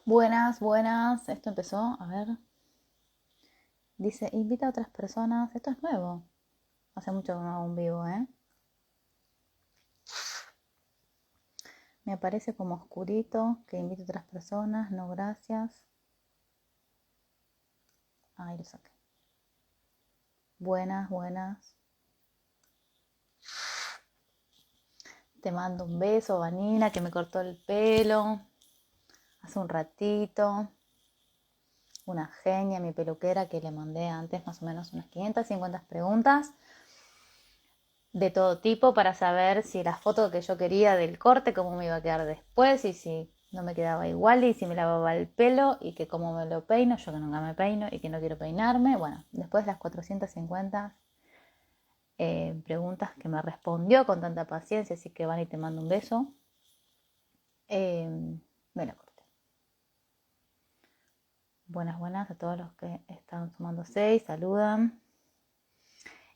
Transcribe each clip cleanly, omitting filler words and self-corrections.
Buenas, buenas. Esto empezó, a ver. Dice, invita a otras personas. Esto es nuevo. Hace mucho que no hago un vivo, ¿eh? Me aparece como oscurito, que invite a otras personas. No, gracias. Ahí lo saqué. Buenas, buenas. Te mando un beso, Vanina, que me cortó el pelo hace un ratito. Una genia, mi peluquera, que le mandé antes más o menos unas 550 preguntas de todo tipo para saber si la foto que yo quería del corte, cómo me iba a quedar después y si no me quedaba igual y si me lavaba el pelo y que cómo me lo peino, yo que nunca me peino y que no quiero peinarme. Bueno, después de las 450 preguntas que me respondió con tanta paciencia, así que van y te mando un beso. Me lo corté. Buenas, buenas a todos los que están sumando 6, saludan.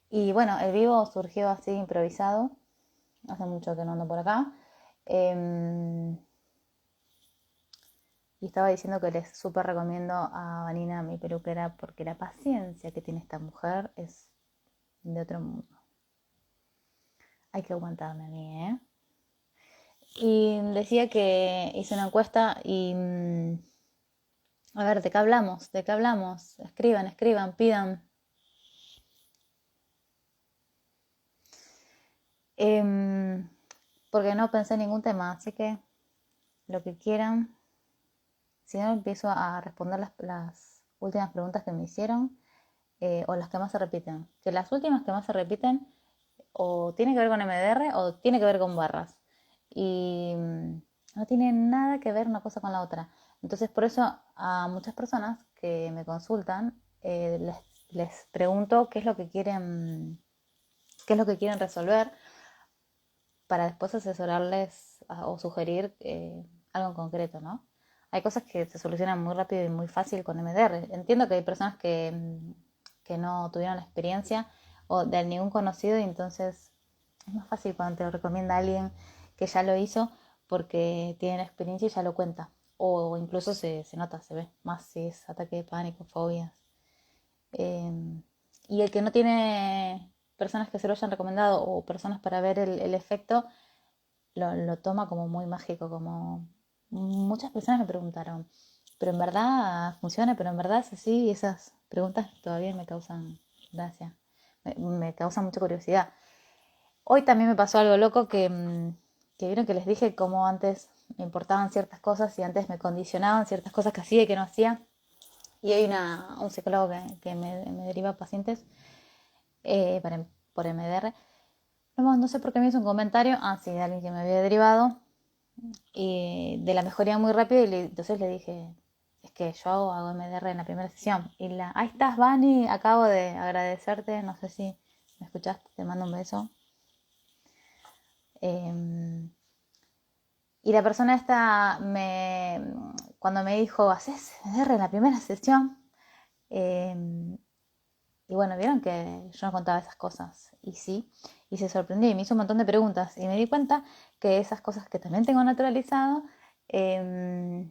Y bueno, el vivo surgió así improvisado. Hace mucho que no ando por acá. Y estaba diciendo que les súper recomiendo a Vanina, mi peluquera, porque la paciencia que tiene esta mujer es de otro mundo. Hay que aguantarme a mí, ¿eh? Y decía que hice una encuesta y... a ver, ¿de qué hablamos? ¿De qué hablamos? Escriban, escriban, pidan. Porque no pensé en ningún tema, así que lo que quieran. Si no, empiezo a responder las últimas preguntas que me hicieron o las que más se repiten. Que las últimas que más se repiten o tiene que ver con MDR o tiene que ver con barras. Y no tiene nada que ver una cosa con la otra. Entonces, por eso a muchas personas que me consultan, les pregunto qué es lo que quieren resolver para después asesorarles o sugerir algo en concreto, ¿no? Hay cosas que se solucionan muy rápido y muy fácil con MDR. Entiendo que hay personas que no tuvieron la experiencia o de ningún conocido y entonces es más fácil cuando te lo recomienda alguien que ya lo hizo porque tiene la experiencia y ya lo cuenta. O incluso se nota, se ve más si es ataque de pánico, fobias. Y el que no tiene personas que se lo hayan recomendado o personas para ver el efecto, lo toma como muy mágico, como muchas personas me preguntaron, pero en verdad funciona, pero en verdad es así, y esas preguntas todavía me causan gracia, me causan mucha curiosidad. Hoy también me pasó algo loco que vieron que les dije cómo antes me importaban ciertas cosas y antes me condicionaban ciertas cosas que hacía y que no hacía. Y hay un psicólogo que me deriva pacientes por MDR. No sé por qué me hizo un comentario, sí, de alguien que me había derivado y de la mejoría muy rápido y entonces le dije, es que yo hago MDR en la primera sesión. Y ahí estás, Vani, acabo de agradecerte, no sé si me escuchaste, te mando un beso. Y la persona esta, cuando me dijo, ¿haces MDR en la primera sesión? Y bueno, vieron que yo no contaba esas cosas. Y sí, y se sorprendió y me hizo un montón de preguntas. Y me di cuenta que esas cosas que también tengo naturalizado, eh,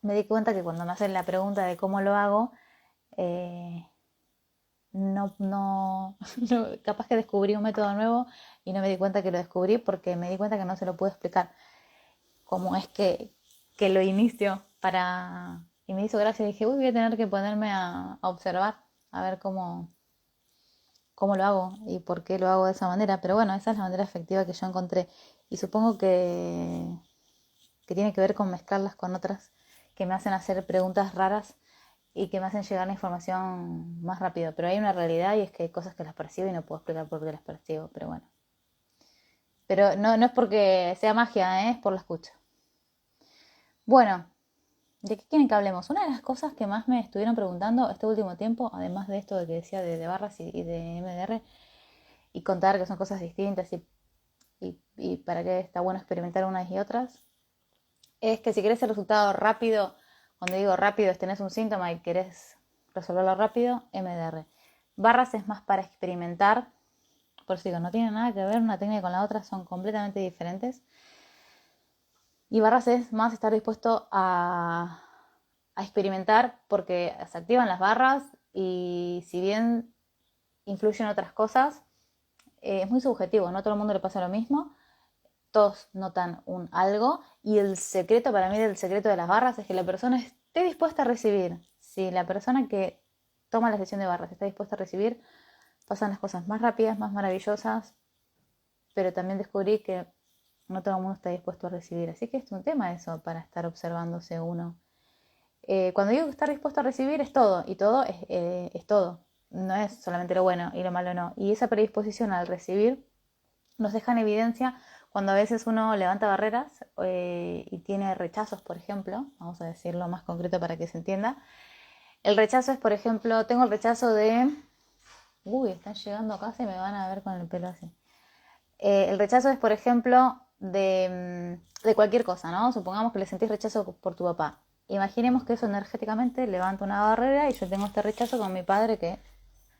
me di cuenta que cuando me hacen la pregunta de cómo lo hago, eh, no, capaz que descubrí un método nuevo y no me di cuenta que lo descubrí porque me di cuenta que no se lo pude explicar cómo es que lo inicio para... Y me hizo gracia y dije, uy, voy a tener que ponerme a observar, a ver cómo lo hago y por qué lo hago de esa manera. Pero bueno, esa es la manera efectiva que yo encontré. Y supongo que tiene que ver con mezclarlas con otras que me hacen hacer preguntas raras y que me hacen llegar la información más rápido. Pero hay una realidad y es que hay cosas que las percibo y no puedo explicar por qué las percibo. Pero bueno. Pero no es porque sea magia, es por la escucha. Bueno, ¿de qué quieren que hablemos? Una de las cosas que más me estuvieron preguntando este último tiempo, además de esto de que decía de barras y de MDR, y contar que son cosas distintas y para qué está bueno experimentar unas y otras, es que si querés el resultado rápido, cuando digo rápido es tenés un síntoma y querés resolverlo rápido, MDR. Barras es más para experimentar, por eso digo, no tiene nada que ver una técnica con la otra, son completamente diferentes. Y barras es más estar dispuesto a experimentar porque se activan las barras y si bien influyen otras cosas, es muy subjetivo, no a todo el mundo le pasa lo mismo, todos notan un algo y el secreto para mí del secreto de las barras es que la persona esté dispuesta a recibir. Si la persona que toma la sesión de barras está dispuesta a recibir, pasan las cosas más rápidas, más maravillosas, pero también descubrí que no todo el mundo está dispuesto a recibir. Así que es un tema eso para estar observándose uno. Cuando digo estar dispuesto a recibir es todo, y todo es todo. No es solamente lo bueno y lo malo no. Y esa predisposición al recibir nos deja en evidencia cuando a veces uno levanta barreras y tiene rechazos, por ejemplo. Vamos a decirlo más concreto para que se entienda. El rechazo es, por ejemplo, tengo el rechazo de... Uy, están llegando a casa y me van a ver con el pelo así. El rechazo es, por ejemplo, de cualquier cosa, ¿no? Supongamos que le sentís rechazo por tu papá. Imaginemos que eso energéticamente levanta una barrera y yo tengo este rechazo con mi padre que...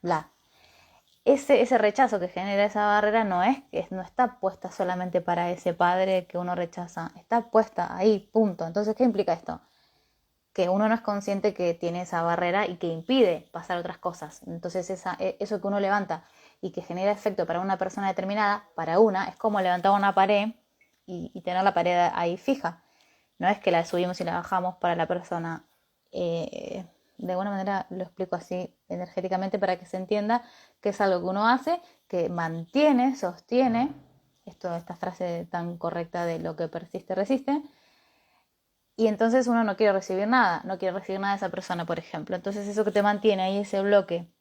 Bla. Ese rechazo que genera esa barrera no está puesta solamente para ese padre que uno rechaza. Está puesta ahí, punto. Entonces, ¿qué implica esto? Que uno no es consciente que tiene esa barrera y que impide pasar otras cosas. Entonces eso que uno levanta y que genera efecto para una persona determinada, para una, es como levantar una pared y tener la pared ahí fija. No es que la subimos y la bajamos para la persona. De alguna manera lo explico así energéticamente para que se entienda que es algo que uno hace, que mantiene, sostiene, esta frase tan correcta de lo que persiste, resiste, y entonces uno no quiere recibir nada, no quiere recibir nada de esa persona, por ejemplo. Entonces eso que te mantiene ahí, ese bloque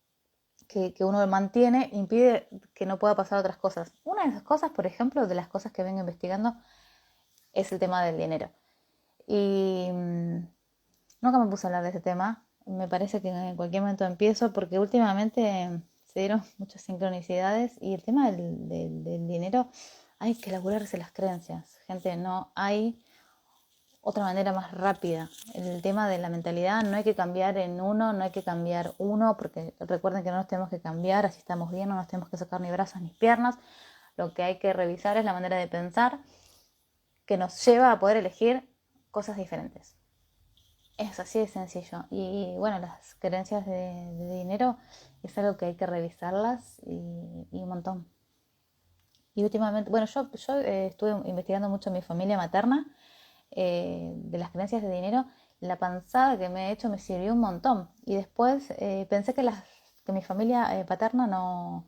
que uno mantiene, impide que no pueda pasar otras cosas. Una de esas cosas, por ejemplo, de las cosas que vengo investigando, es el tema del dinero. Y nunca me puse a hablar de ese tema. Me parece que en cualquier momento empiezo porque últimamente se dieron muchas sincronicidades y el tema del dinero hay que elaborarse las creencias. Gente, no hay otra manera más rápida. El tema de la mentalidad no hay que cambiar en uno, no hay que cambiar uno, porque recuerden que no nos tenemos que cambiar, así estamos bien, no nos tenemos que sacar ni brazos ni piernas. Lo que hay que revisar es la manera de pensar que nos lleva a poder elegir cosas diferentes. Es así de sencillo. Y bueno, las creencias de dinero es algo que hay que revisarlas y un montón. Y últimamente, bueno, yo estuve investigando mucho en mi familia materna de las creencias de dinero. La panzada que me he hecho me sirvió un montón. Y después pensé que mi familia paterna no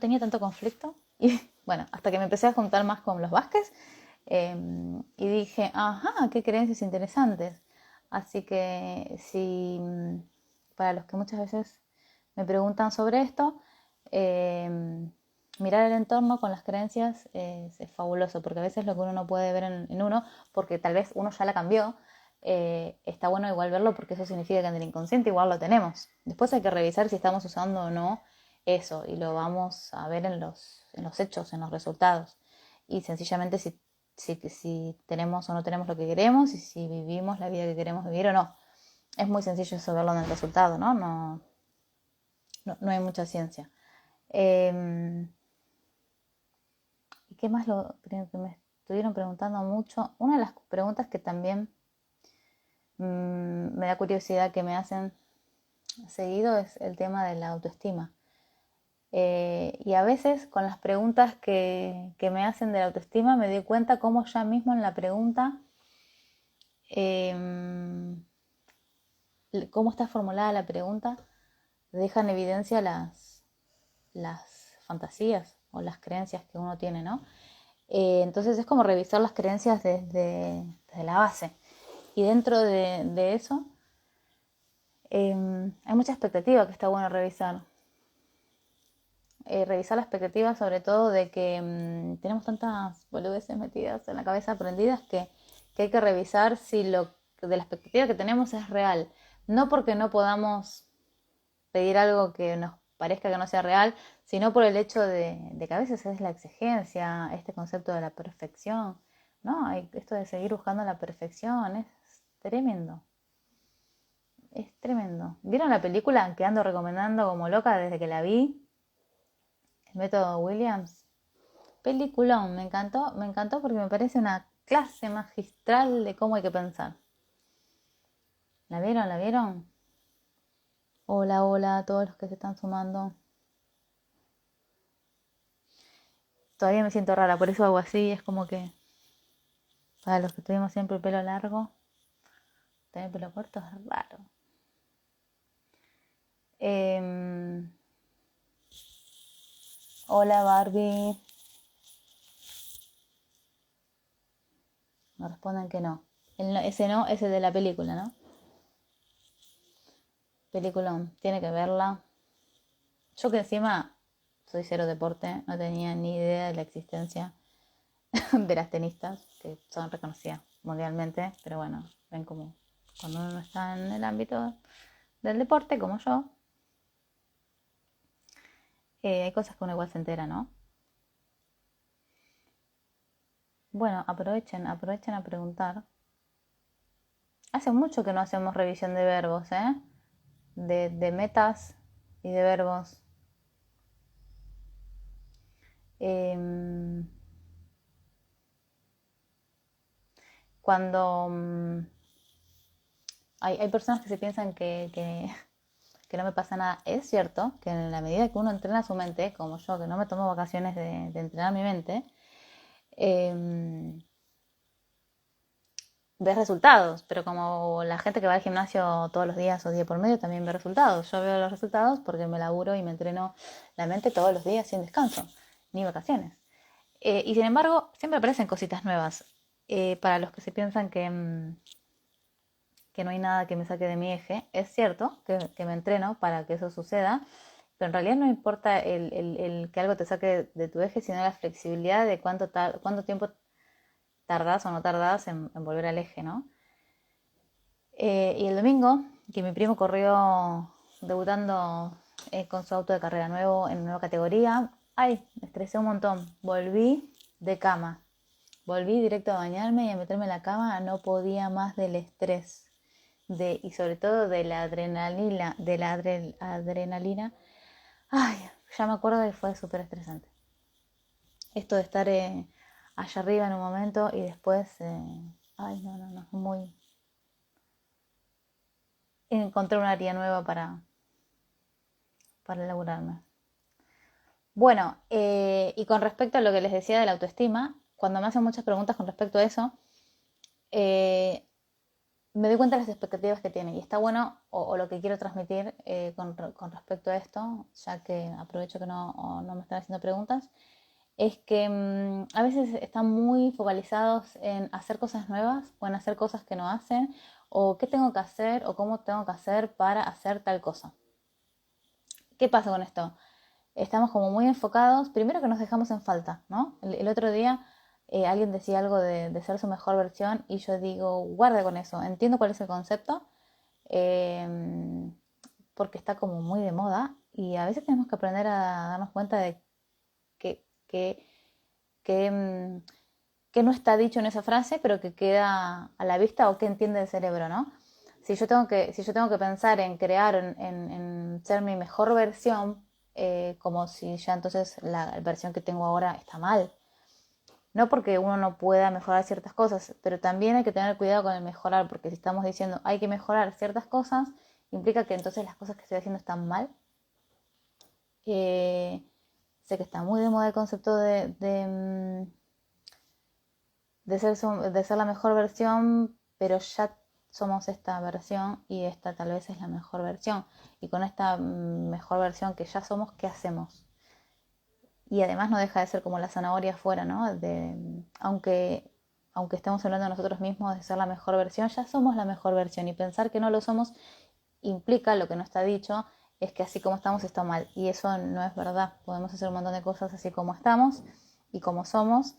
tenía tanto conflicto. Y bueno, hasta que me empecé a juntar más con los Vázquez y dije, ajá, qué creencias interesantes. Así que si para los que muchas veces me preguntan sobre esto, mirar el entorno con las creencias es fabuloso, porque a veces lo que uno no puede ver en uno, porque tal vez uno ya la cambió, está bueno igual verlo porque eso significa que en el inconsciente igual lo tenemos. Después hay que revisar si estamos usando o no eso y lo vamos a ver en los hechos, en los resultados. Y sencillamente si tenemos o no tenemos lo que queremos y si vivimos la vida que queremos vivir o no. Es muy sencillo eso verlo en el resultado, ¿no? No hay mucha ciencia. ¿Y qué más que me estuvieron preguntando mucho? Una de las preguntas que también me da curiosidad que me hacen seguido es el tema de la autoestima. Y a veces con las preguntas que me hacen de la autoestima me doy cuenta cómo ya mismo en la pregunta cómo está formulada la pregunta deja en evidencia las fantasías o las creencias que uno tiene, ¿no? Entonces es como revisar las creencias desde la base. Y dentro de eso hay mucha expectativa que está bueno revisar. Revisar la expectativa sobre todo de que tenemos tantas boludeces metidas en la cabeza aprendidas que hay que revisar si lo de la expectativa que tenemos es real. No porque no podamos pedir algo que nos parezca que no sea real, sino por el hecho de que a veces es la exigencia, este concepto de la perfección, ¿no? Esto de seguir buscando la perfección es tremendo. Es tremendo. ¿Vieron la película que ando recomendando como loca desde que la vi? El método Williams. Peliculón, me encantó porque me parece una clase magistral de cómo hay que pensar. ¿La vieron? ¿La vieron? Hola, hola a todos los que se están sumando. Todavía me siento rara, por eso hago así, es como que para los que tuvimos siempre el pelo largo, tener pelo corto es raro. Hola Barbie. Me responden que no. Ese no es el de la película, ¿no? Peliculón, tiene que verla. Yo que encima soy cero deporte, no tenía ni idea de la existencia de las tenistas, que son reconocidas mundialmente, pero bueno, ven como cuando uno no está en el ámbito del deporte, como yo, hay cosas que uno igual se entera, ¿no? Bueno, aprovechen a preguntar. Hace mucho que no hacemos revisión de verbos, ¿eh? De metas y de verbos. Cuando hay personas que se piensan que no me pasa nada. Es cierto que en la medida que uno entrena su mente, como yo, que no me tomo vacaciones de entrenar mi mente, ves resultados, pero como la gente que va al gimnasio todos los días o día por medio también ve resultados. Yo veo los resultados porque me laburo y me entreno la mente todos los días sin descanso, ni vacaciones. Y sin embargo, siempre aparecen cositas nuevas. Para los que se piensan que no hay nada que me saque de mi eje, es cierto que me entreno para que eso suceda, pero en realidad no importa el que algo te saque de tu eje, sino la flexibilidad de cuánto tiempo tardás o no tardás en volver al eje, ¿no? Y el domingo, que mi primo corrió debutando con su auto de carrera nuevo en nueva categoría, ay, me estresé un montón. Volví de cama. Volví directo a bañarme y a meterme en la cama. No podía más del estrés. Y sobre todo de la adrenalina. Adrenalina. Ay, ya me acuerdo que fue súper estresante. Esto de estar allá arriba en un momento y después... ay, no, muy... Encontré una área nueva para elaborarme. Bueno, y con respecto a lo que les decía de la autoestima, cuando me hacen muchas preguntas con respecto a eso, me doy cuenta de las expectativas que tienen. Y está bueno, o lo que quiero transmitir con respecto a esto, ya que aprovecho que no me están haciendo preguntas, es que a veces están muy focalizados en hacer cosas nuevas o en hacer cosas que no hacen, o qué tengo que hacer o cómo tengo que hacer para hacer tal cosa. ¿Qué pasa con esto? Estamos como muy enfocados, primero que nos dejamos en falta, ¿no? El otro día alguien decía algo de ser su mejor versión y yo digo, guarda con eso, entiendo cuál es el concepto, eh, porque está como muy de moda y a veces tenemos que aprender a darnos cuenta de que, que, que, mm, que no está dicho en esa frase, pero que queda a la vista o que entiende el cerebro, ¿no? Si yo tengo que pensar en crear, en ser mi mejor versión, como si ya entonces la versión que tengo ahora está mal. No porque uno no pueda mejorar ciertas cosas, pero también hay que tener cuidado con el mejorar, porque si estamos diciendo hay que mejorar ciertas cosas, implica que entonces las cosas que estoy haciendo están mal. Sé que está muy de moda el concepto de ser la mejor versión, pero ya somos esta versión y esta tal vez es la mejor versión. Y con esta mejor versión que ya somos, ¿qué hacemos? Y además no deja de ser como la zanahoria afuera, ¿no? Aunque estemos hablando de nosotros mismos de ser la mejor versión, ya somos la mejor versión. Y pensar que no lo somos implica, lo que no está dicho, es que así como estamos está mal. Y eso no es verdad. Podemos hacer un montón de cosas así como estamos y como somos.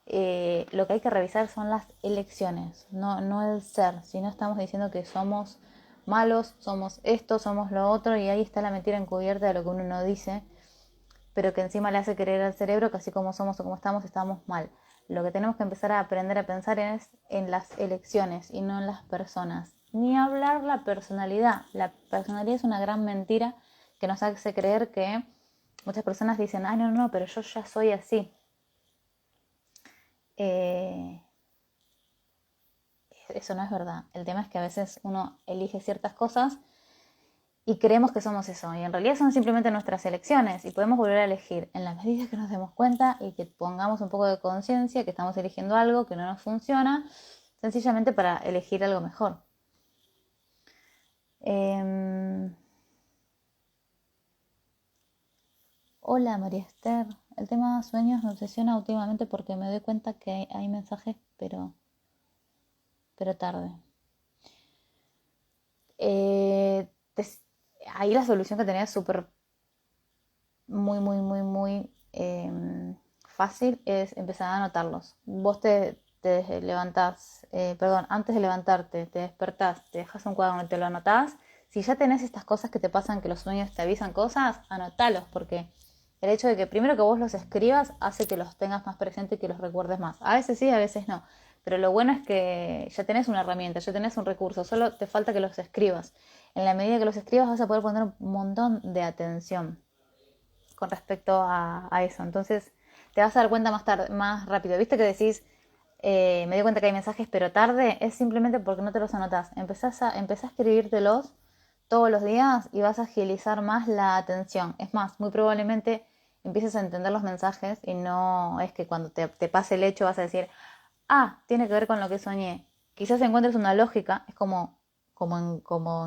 Lo que hay que revisar son las elecciones, no el ser. Si no estamos diciendo que somos malos, somos esto, somos lo otro, y ahí está la mentira encubierta de lo que uno no dice, pero que encima le hace creer al cerebro que así como somos o como estamos mal. Lo que tenemos que empezar a aprender a pensar es en las elecciones y no en las personas. Ni hablar la personalidad. La personalidad es una gran mentira que nos hace creer que muchas personas dicen, ay, no, pero yo ya soy así. eso no es verdad. El tema es que a veces uno elige ciertas cosas y creemos que somos eso, y en realidad son simplemente nuestras elecciones, y podemos volver a elegir en la medida que nos demos cuenta y que pongamos un poco de conciencia que estamos eligiendo algo que no nos funciona, sencillamente para elegir algo mejor. Hola María Esther, el tema sueños me obsesiona últimamente porque me doy cuenta que hay mensajes, pero tarde. Eh, ahí la solución que tenía es súper, muy fácil, es empezar a anotarlos. Vos te levantás, antes de levantarte, te despertás, te dejas un cuaderno y te lo anotás. Si ya tenés estas cosas que te pasan, que los sueños te avisan cosas, anotalos, porque el hecho de que primero que vos los escribas hace que los tengas más presentes y que los recuerdes más. A veces sí, a veces no. Pero lo bueno es que ya tenés una herramienta, ya tenés un recurso, solo te falta que los escribas. En la medida que los escribas vas a poder poner un montón de atención con respecto a eso. Entonces te vas a dar cuenta más tarde, más rápido. ¿Viste que decís, me di cuenta que hay mensajes pero tarde? Es simplemente porque no te los anotás. Empezás a escribírtelos todos los días y vas a agilizar más la atención. Es más, muy probablemente empieces a entender los mensajes y no es que cuando te pase el hecho vas a decir, tiene que ver con lo que soñé. Quizás encuentres una lógica, es como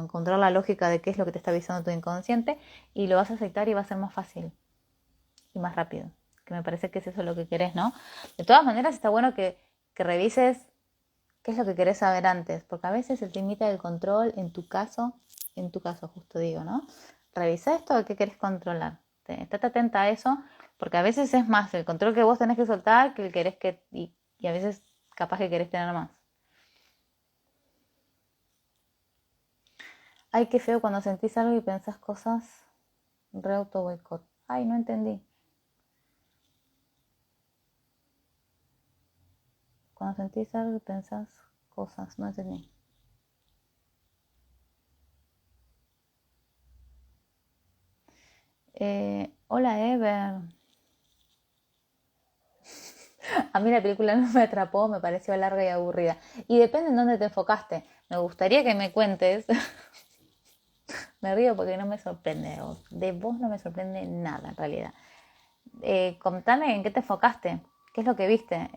encontrar la lógica de qué es lo que te está avisando tu inconsciente, y lo vas a aceptar y va a ser más fácil y más rápido, que me parece que es eso lo que querés, ¿no? De todas maneras está bueno que revises qué es lo que querés saber antes, porque a veces se te limita el control en tu caso justo digo, ¿no? Revisa esto de qué querés controlar, estate atenta a eso, porque a veces es más el control que vos tenés que soltar que el querés y a veces capaz que querés tener más. Ay, qué feo cuando sentís algo y pensás cosas, re auto boicot. Ay, no entendí. Cuando sentís algo y pensás cosas, no entendí. Hola, Ever. A mí la película no me atrapó, me pareció larga y aburrida. Y depende en dónde te enfocaste. Me gustaría que me cuentes. Me río porque no me sorprende. De vos no me sorprende nada en realidad. Contame en qué te enfocaste. ¿Qué es lo que viste?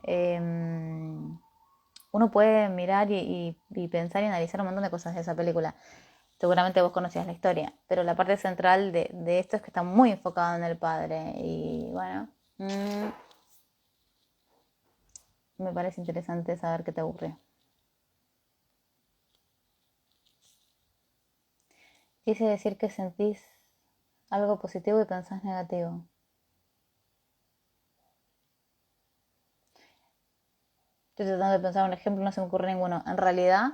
Uno puede mirar y pensar y analizar un montón de cosas de esa película. Seguramente vos conocías la historia, pero la parte central de esto es que está muy enfocado en el padre. Y bueno, me parece interesante saber qué te ocurrió. Quise decir que sentís algo positivo y pensás negativo. Estoy tratando de pensar un ejemplo, no se me ocurre ninguno. En realidad,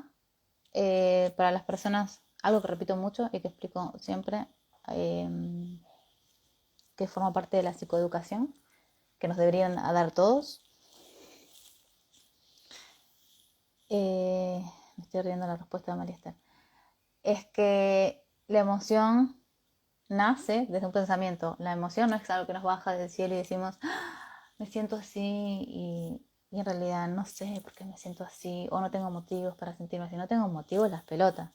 para las personas, algo que repito mucho y que explico siempre, eh, que forma parte de la psicoeducación, que nos deberían dar todos. Me estoy riendo la respuesta de María Esther. Es que la emoción nace desde un pensamiento. La emoción no es algo que nos baja del cielo y decimos, me siento así y en realidad no sé por qué me siento así o no tengo motivos para sentirme así. No tengo motivos, las pelotas.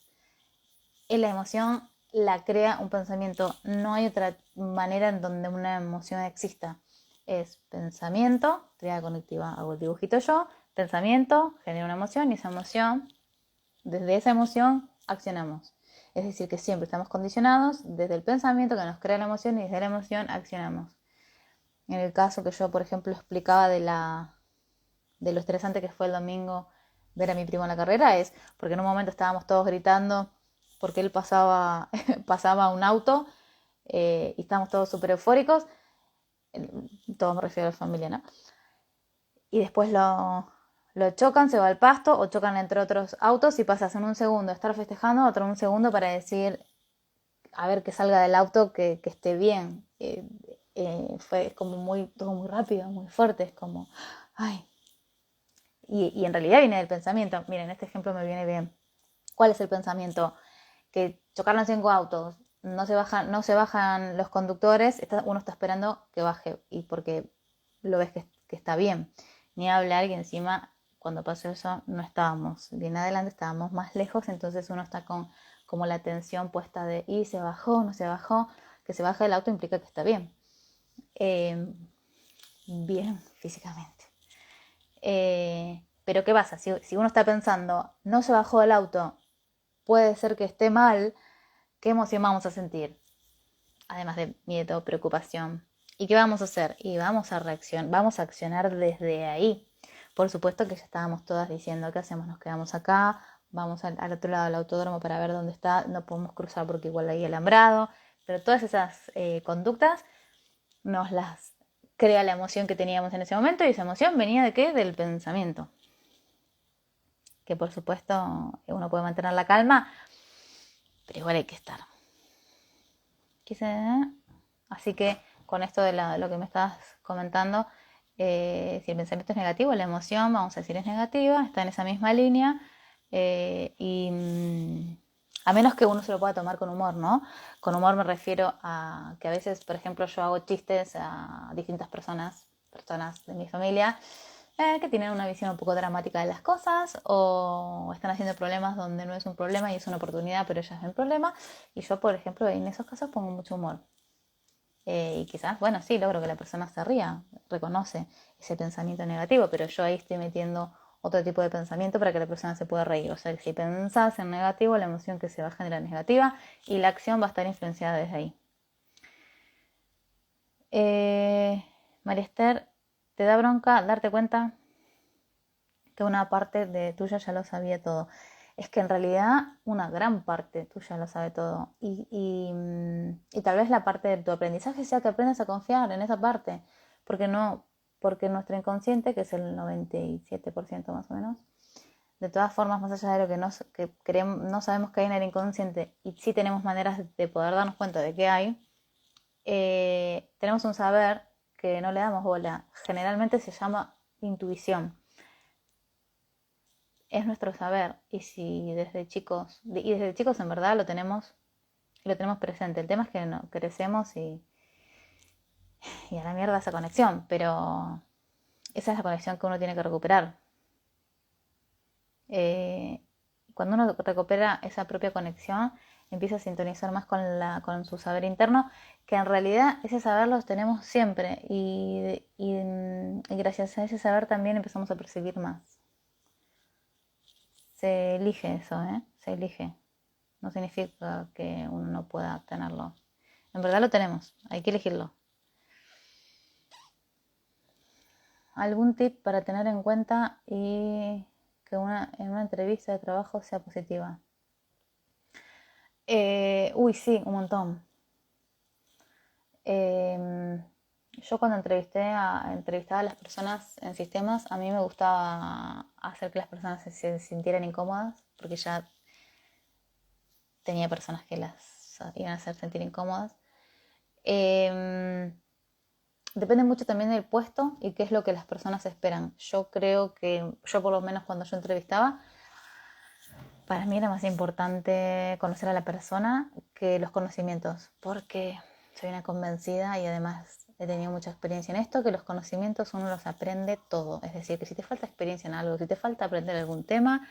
La emoción la crea un pensamiento. No hay otra manera en donde una emoción exista. Es pensamiento, teoría cognitiva, hago el dibujito yo, pensamiento, genera una emoción y esa emoción, desde esa emoción accionamos. Es decir, que siempre estamos condicionados desde el pensamiento que nos crea la emoción y desde la emoción accionamos. En el caso que yo, por ejemplo, explicaba de lo estresante que fue el domingo ver a mi primo en la carrera, es porque en un momento estábamos todos gritando porque él pasaba un auto y estábamos todos súper eufóricos, todo me refiero a la familia, ¿no? Y después lo chocan, se va al pasto o chocan entre otros autos y pasas en un segundo a estar festejando, otro en un segundo para decir, a ver, que salga del auto, que esté bien. Fue como todo muy rápido, muy fuerte, es como, ay. Y en realidad viene del pensamiento. Miren, este ejemplo me viene bien. ¿Cuál es el pensamiento? Que chocaron 5 autos, no se bajan los conductores, uno está esperando que baje y porque lo ves que está bien. Ni hablar que encima cuando pasó eso no estábamos bien adelante, estábamos más lejos, entonces uno está con como la atención puesta de, ¿y se bajó, no se bajó? Que se baja del auto implica que está bien. Bien físicamente. Pero ¿qué pasa? Si uno está pensando, no se bajó del auto, puede ser que esté mal, ¿qué emoción vamos a sentir? Además de miedo, preocupación. ¿Y qué vamos a hacer? Y vamos a accionar desde ahí. Por supuesto que ya estábamos todas diciendo, ¿qué hacemos? Nos quedamos acá, vamos al otro lado del autódromo para ver dónde está, no podemos cruzar porque igual hay alambrado, pero todas esas conductas nos las crea la emoción que teníamos en ese momento, y esa emoción venía de ¿qué? Del pensamiento. Que por supuesto uno puede mantener la calma, pero igual hay que estar. Así que con esto de lo que me estás comentando, si el pensamiento es negativo, la emoción, vamos a decir, es negativa, está en esa misma línea, y a menos que uno se lo pueda tomar con humor, ¿no? Con humor me refiero a que a veces, por ejemplo, yo hago chistes a distintas personas de mi familia, que tienen una visión un poco dramática de las cosas, o están haciendo problemas donde no es un problema y es una oportunidad, pero ellas ven problema, y yo, por ejemplo, en esos casos pongo mucho humor. Y quizás, bueno, sí, logro que la persona se ría, reconoce ese pensamiento negativo, pero yo ahí estoy metiendo otro tipo de pensamiento para que la persona se pueda reír. O sea, si pensás en negativo, la emoción que se va a generar es negativa y la acción va a estar influenciada desde ahí. María Esther, ¿te da bronca darte cuenta que una parte de tuya ya lo sabía todo? Es que en realidad una gran parte tuya lo sabe todo, y tal vez la parte de tu aprendizaje sea que aprendas a confiar en esa parte, porque nuestro inconsciente, que es el 97% más o menos, de todas formas, más allá de lo que creemos, no sabemos que hay en el inconsciente, y sí tenemos maneras de poder darnos cuenta de que hay, tenemos un saber que no le damos bola, generalmente se llama intuición. Es nuestro saber, y si desde chicos en verdad lo tenemos presente. El tema es que no crecemos y a la mierda esa conexión, pero esa es la conexión que uno tiene que recuperar. Cuando uno recupera esa propia conexión, empieza a sintonizar más con su saber interno, que en realidad ese saber lo tenemos siempre, y gracias a ese saber también empezamos a percibir más. Se elige eso, se elige. No significa que uno no pueda tenerlo. En verdad lo tenemos, hay que elegirlo. ¿Algún tip para tener en cuenta y que en una entrevista de trabajo sea positiva? Sí, un montón. Yo cuando entrevistaba a las personas en sistemas, a mí me gustaba hacer que las personas se sintieran incómodas, porque ya tenía personas que las iban a hacer sentir incómodas. Depende mucho también del puesto y qué es lo que las personas esperan. Yo creo que, yo por lo menos cuando yo entrevistaba, para mí era más importante conocer a la persona que los conocimientos, porque soy una convencida y además he tenido mucha experiencia en esto, que los conocimientos uno los aprende todo. Es decir, que si te falta experiencia en algo, si te falta aprender algún tema,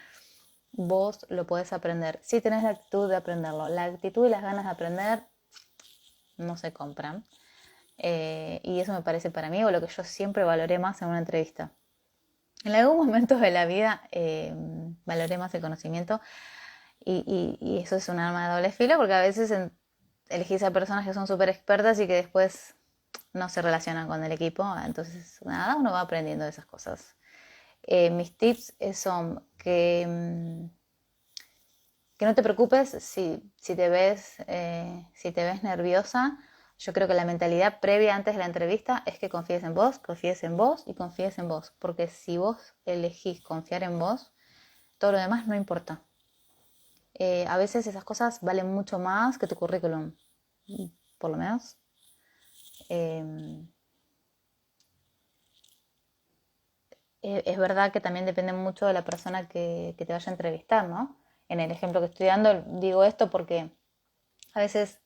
vos lo podés aprender. Si tenés la actitud de aprenderlo. La actitud y las ganas de aprender no se compran. Y eso me parece para mí, o lo que yo siempre valoré más en una entrevista. En algún momento de la vida valoré más el conocimiento, y eso es un arma de doble filo, porque a veces elegís a personas que son súper expertas y que después no se relacionan con el equipo, entonces nada, uno va aprendiendo de esas cosas. Mis tips son que no te preocupes si te ves nerviosa. Yo creo que la mentalidad previa antes de la entrevista es que confíes en vos y confíes en vos. Porque si vos elegís confiar en vos, todo lo demás no importa. A veces esas cosas valen mucho más que tu currículum. Por lo menos. Es verdad que también depende mucho de la persona que te vaya a entrevistar, ¿no? En el ejemplo que estoy dando digo esto porque a veces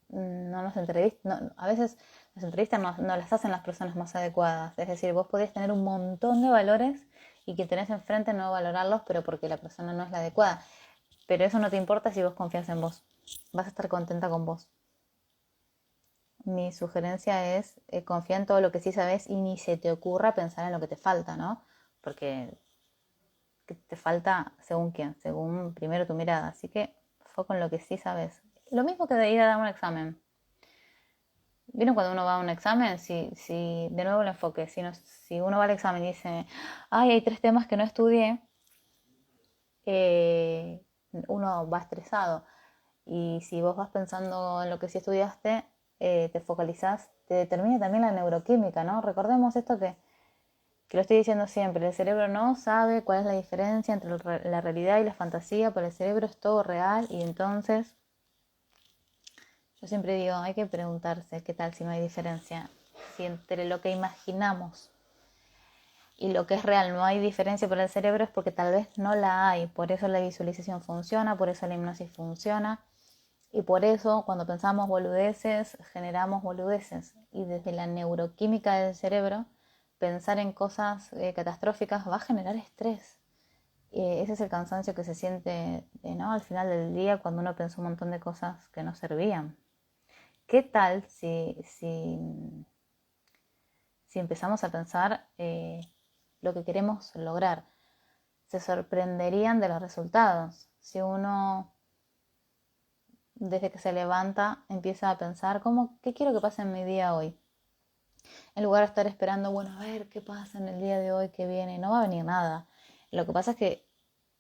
no nos entrevistan, a veces las entrevistas no las hacen las personas más adecuadas. Es decir, vos podés tener un montón de valores y quien tenés enfrente no valorarlos, pero porque la persona no es la adecuada. Pero eso no te importa si vos confías en vos. Vas a estar contenta con vos. Mi sugerencia es confía en todo lo que sí sabes y ni se te ocurra pensar en lo que te falta, ¿no? Porque te falta según quién, según primero tu mirada. Así que foco en lo que sí sabes. Lo mismo que de ir a dar un examen. ¿Vieron cuando uno va a un examen? Si de nuevo el enfoque, si uno va al examen y dice, ay, hay 3 temas que no estudié, eh, uno va estresado. Y si vos vas pensando en lo que sí estudiaste, te focalizás, te determina también la neuroquímica, ¿no? Recordemos esto que lo estoy diciendo siempre, el cerebro no sabe cuál es la diferencia entre la realidad y la fantasía, pero el cerebro es todo real y entonces yo siempre digo, hay que preguntarse qué tal si no hay diferencia, si entre lo que imaginamos y lo que es real no hay diferencia para el cerebro es porque tal vez no la hay, por eso la visualización funciona, por eso la hipnosis funciona y por eso cuando pensamos boludeces generamos boludeces y desde la neuroquímica del cerebro pensar en cosas catastróficas va a generar estrés. Ese es el cansancio que se siente, ¿no? Al final del día cuando uno pensó un montón de cosas que no servían. ¿Qué tal si empezamos a pensar lo que queremos lograr? Se sorprenderían de los resultados. Si uno desde que se levanta empieza a pensar, ¿qué quiero que pase en mi día hoy? En lugar de estar esperando, bueno, a ver qué pasa en el día de hoy que viene, no va a venir nada. Lo que pasa es que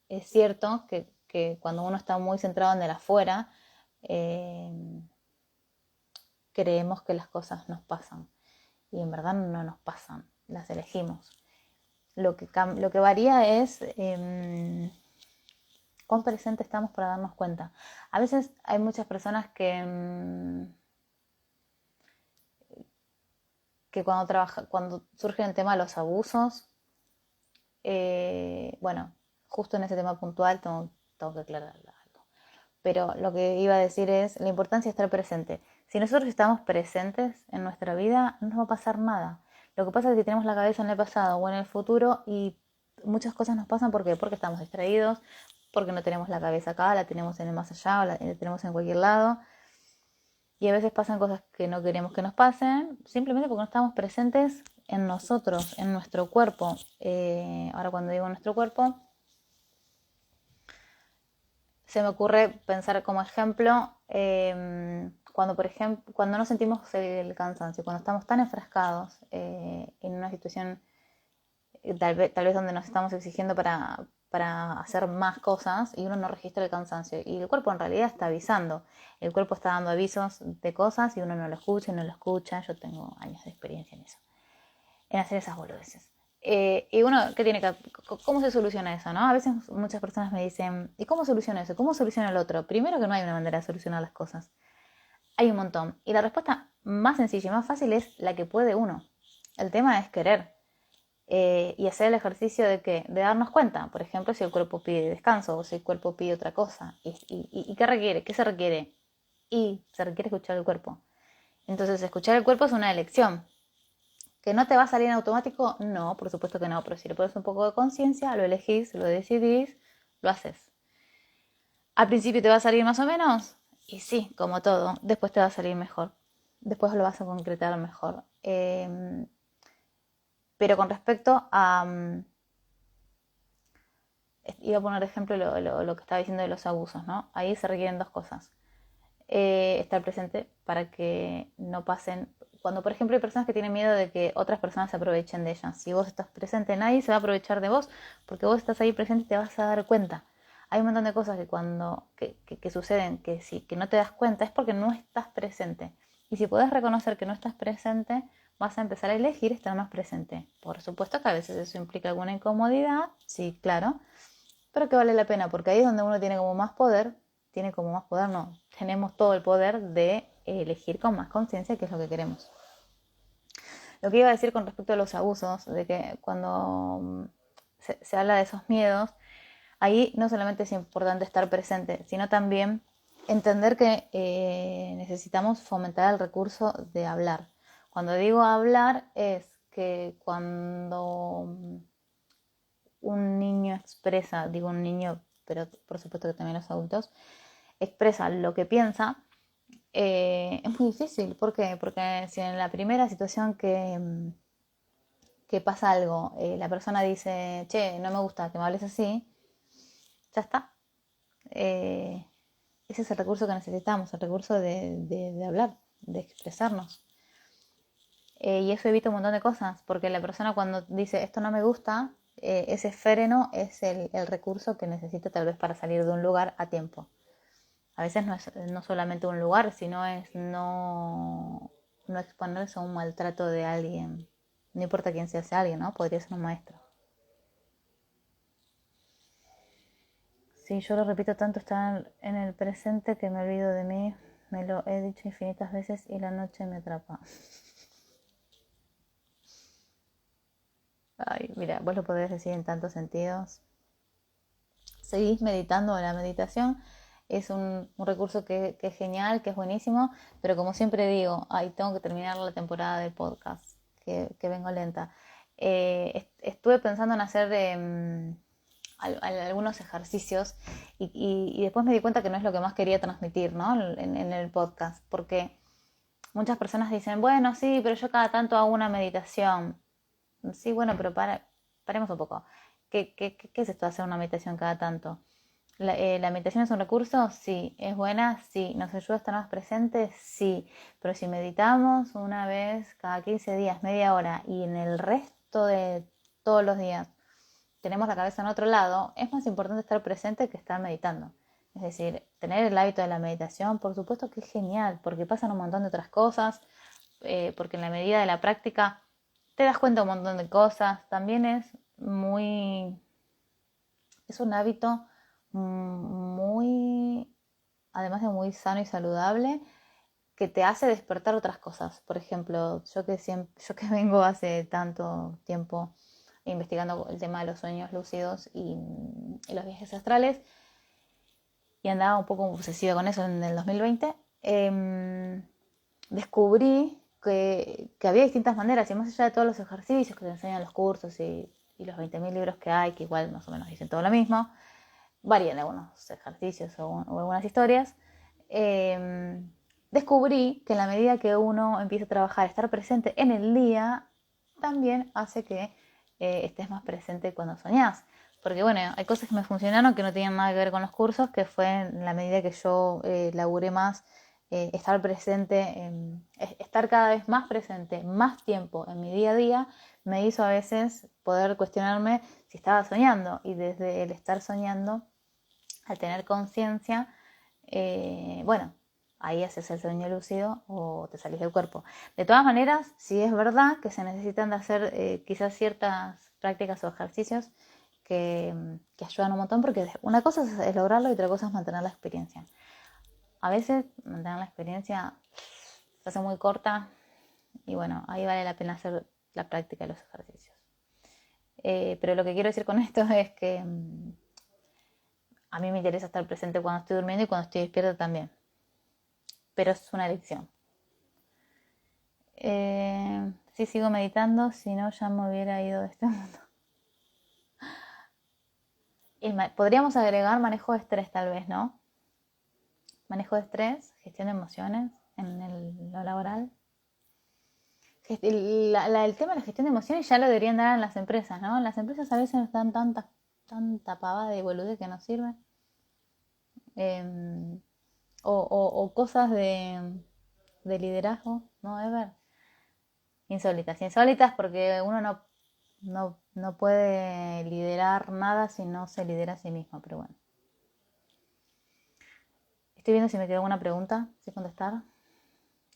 es cierto que cuando uno está muy centrado en el afuera, eh, creemos que las cosas nos pasan y en verdad no nos pasan, las elegimos. Lo que varía es cuán presente estamos para darnos cuenta. A veces hay muchas personas que cuando surge el tema de los abusos, bueno, justo en ese tema puntual tengo que aclarar algo. Pero lo que iba a decir es la importancia de estar presente. Si nosotros estamos presentes en nuestra vida, no nos va a pasar nada. Lo que pasa es que tenemos la cabeza en el pasado o en el futuro y muchas cosas nos pasan porque estamos distraídos, porque no tenemos la cabeza acá, la tenemos en el más allá o la tenemos en cualquier lado. Y a veces pasan cosas que no queremos que nos pasen, simplemente porque no estamos presentes en nosotros, en nuestro cuerpo. Ahora cuando digo nuestro cuerpo, se me ocurre pensar como ejemplo cuando no sentimos el cansancio, cuando estamos tan enfrascados en una situación tal vez donde nos estamos exigiendo para hacer más cosas y uno no registra el cansancio y el cuerpo en realidad está avisando, el cuerpo está dando avisos de cosas y uno no lo escucha y no lo escucha. Yo tengo años de experiencia en eso, en hacer esas boludeces. Y uno, ¿cómo se soluciona eso, no? A veces muchas personas me dicen, ¿y cómo soluciona eso? ¿Cómo soluciona el otro? Primero que no hay una manera de solucionar las cosas. Hay un montón. Y la respuesta más sencilla y más fácil es la que puede uno. El tema es querer. Y hacer el ejercicio de darnos cuenta, por ejemplo, si el cuerpo pide descanso o si el cuerpo pide otra cosa. ¿Y qué requiere? ¿Qué se requiere? Y se requiere escuchar el cuerpo. Entonces, escuchar el cuerpo es una elección. ¿Que no te va a salir en automático? No, por supuesto que no, pero si le pones un poco de conciencia, lo elegís, lo decidís, lo haces. ¿Al principio te va a salir más o menos? Y sí, como todo, después te va a salir mejor. Después lo vas a concretar mejor. Pero con respecto a... iba a poner ejemplo lo que estaba diciendo de los abusos, ¿no? Ahí se requieren 2 cosas. Estar presente para que no pasen. Cuando, por ejemplo, hay personas que tienen miedo de que otras personas se aprovechen de ellas. Si vos estás presente, nadie se va a aprovechar de vos porque vos estás ahí presente y te vas a dar cuenta. Hay un montón de cosas que suceden que no te das cuenta es porque no estás presente. Y si podés reconocer que no estás presente, vas a empezar a elegir estar más presente. Por supuesto que a veces eso implica alguna incomodidad, sí, claro, pero que vale la pena porque ahí es donde uno no, tenemos todo el poder de elegir con más conciencia qué es lo que queremos. Lo que iba a decir con respecto a los abusos, de que cuando se habla de esos miedos, ahí no solamente es importante estar presente, sino también entender que necesitamos fomentar el recurso de hablar. Cuando digo hablar es que cuando un niño expresa, digo un niño, pero por supuesto que también los adultos, expresa lo que piensa, es muy difícil. ¿Por qué? Porque si en la primera situación que pasa algo, la persona dice, che, no me gusta que me hables así, ya está. Ese es el recurso que necesitamos, el recurso de hablar, de expresarnos. Y eso evita un montón de cosas, porque la persona cuando dice esto no me gusta, ese freno es el recurso que necesita tal vez para salir de un lugar a tiempo. A veces no es no solamente un lugar, sino es no exponerse a un maltrato de alguien. No importa quién sea ese alguien, ¿no? Podría ser un maestro. Sí, yo lo repito tanto, estar en el presente que me olvido de mí. Me lo he dicho infinitas veces y la noche me atrapa. Ay, mira, vos lo podés decir en tantos sentidos. Seguís meditando. La meditación es un recurso que es genial, que es buenísimo, pero como siempre digo, ay, tengo que terminar la temporada del podcast, que vengo lenta. Estuve pensando en hacer algunos ejercicios y después me di cuenta que no es lo que más quería transmitir, ¿no? En el podcast, porque muchas personas dicen, bueno, sí, pero yo cada tanto hago una meditación. Sí, bueno, pero paremos un poco. ¿Qué es esto de hacer una meditación cada tanto? ¿La meditación es un recurso? Sí. ¿Es buena? Sí. ¿Nos ayuda a estar más presentes? Sí. Pero si meditamos una vez cada 15 días, media hora, y en el resto de todos los días tenemos la cabeza en otro lado, es más importante estar presente que estar meditando. Es decir, tener el hábito de la meditación, por supuesto que es genial, porque pasan un montón de otras cosas, porque en la medida de la práctica te das cuenta de un montón de cosas. También es un hábito muy, además de muy sano y saludable, que te hace despertar otras cosas. Por ejemplo, yo que vengo hace tanto tiempo investigando el tema de los sueños lúcidos y los viajes astrales, y andaba un poco obsesiva con eso en el 2020, descubrí que había distintas maneras, y más allá de todos los ejercicios que te enseñan los cursos y los 20.000 libros que hay, que igual más o menos dicen todo lo mismo, varían algunos ejercicios o algunas historias, descubrí que en la medida que uno empieza a trabajar, estar presente en el día, también hace que estés más presente cuando soñás. Porque bueno, hay cosas que me funcionaron que no tenían nada que ver con los cursos, que fue en la medida que yo laburé más, estar presente, estar cada vez más presente, más tiempo en mi día a día, me hizo a veces poder cuestionarme si estaba soñando. Y desde el estar soñando, al tener conciencia, bueno, ahí haces el sueño lúcido o te salís del cuerpo. De todas maneras, sí es verdad que se necesitan de hacer quizás ciertas prácticas o ejercicios que ayudan un montón, porque una cosa es lograrlo y otra cosa es mantener la experiencia. A veces mantener la experiencia se hace muy corta y bueno, ahí vale la pena hacer la práctica de los ejercicios. Pero lo que quiero decir con esto es que a mí me interesa estar presente cuando estoy durmiendo y cuando estoy despierta también. Pero es una elección. Sí, sigo meditando, si no ya me hubiera ido de este mundo. Podríamos agregar manejo de estrés tal vez, ¿no? Manejo de estrés, gestión de emociones en lo laboral. El tema de la gestión de emociones ya lo deberían dar en las empresas, ¿no? En las empresas a veces nos dan tanta pavada de bolude que no sirve. O cosas de liderazgo, ¿no? Ever. Insólitas porque uno no puede liderar nada si no se lidera a sí mismo, pero bueno. Estoy viendo si me quedó alguna pregunta, sin contestar.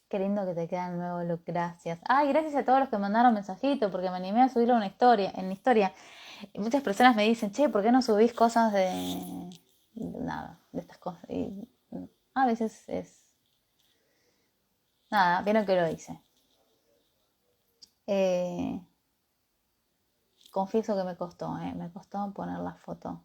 Qué lindo que te queda el nuevo look, gracias. Ay, gracias a todos los que me mandaron mensajitos, porque me animé a subirlo en historia. Y muchas personas me dicen, che, ¿por qué no subís cosas de nada, de estas cosas? Y a veces nada, vieron que lo hice. Confieso que me costó poner la foto.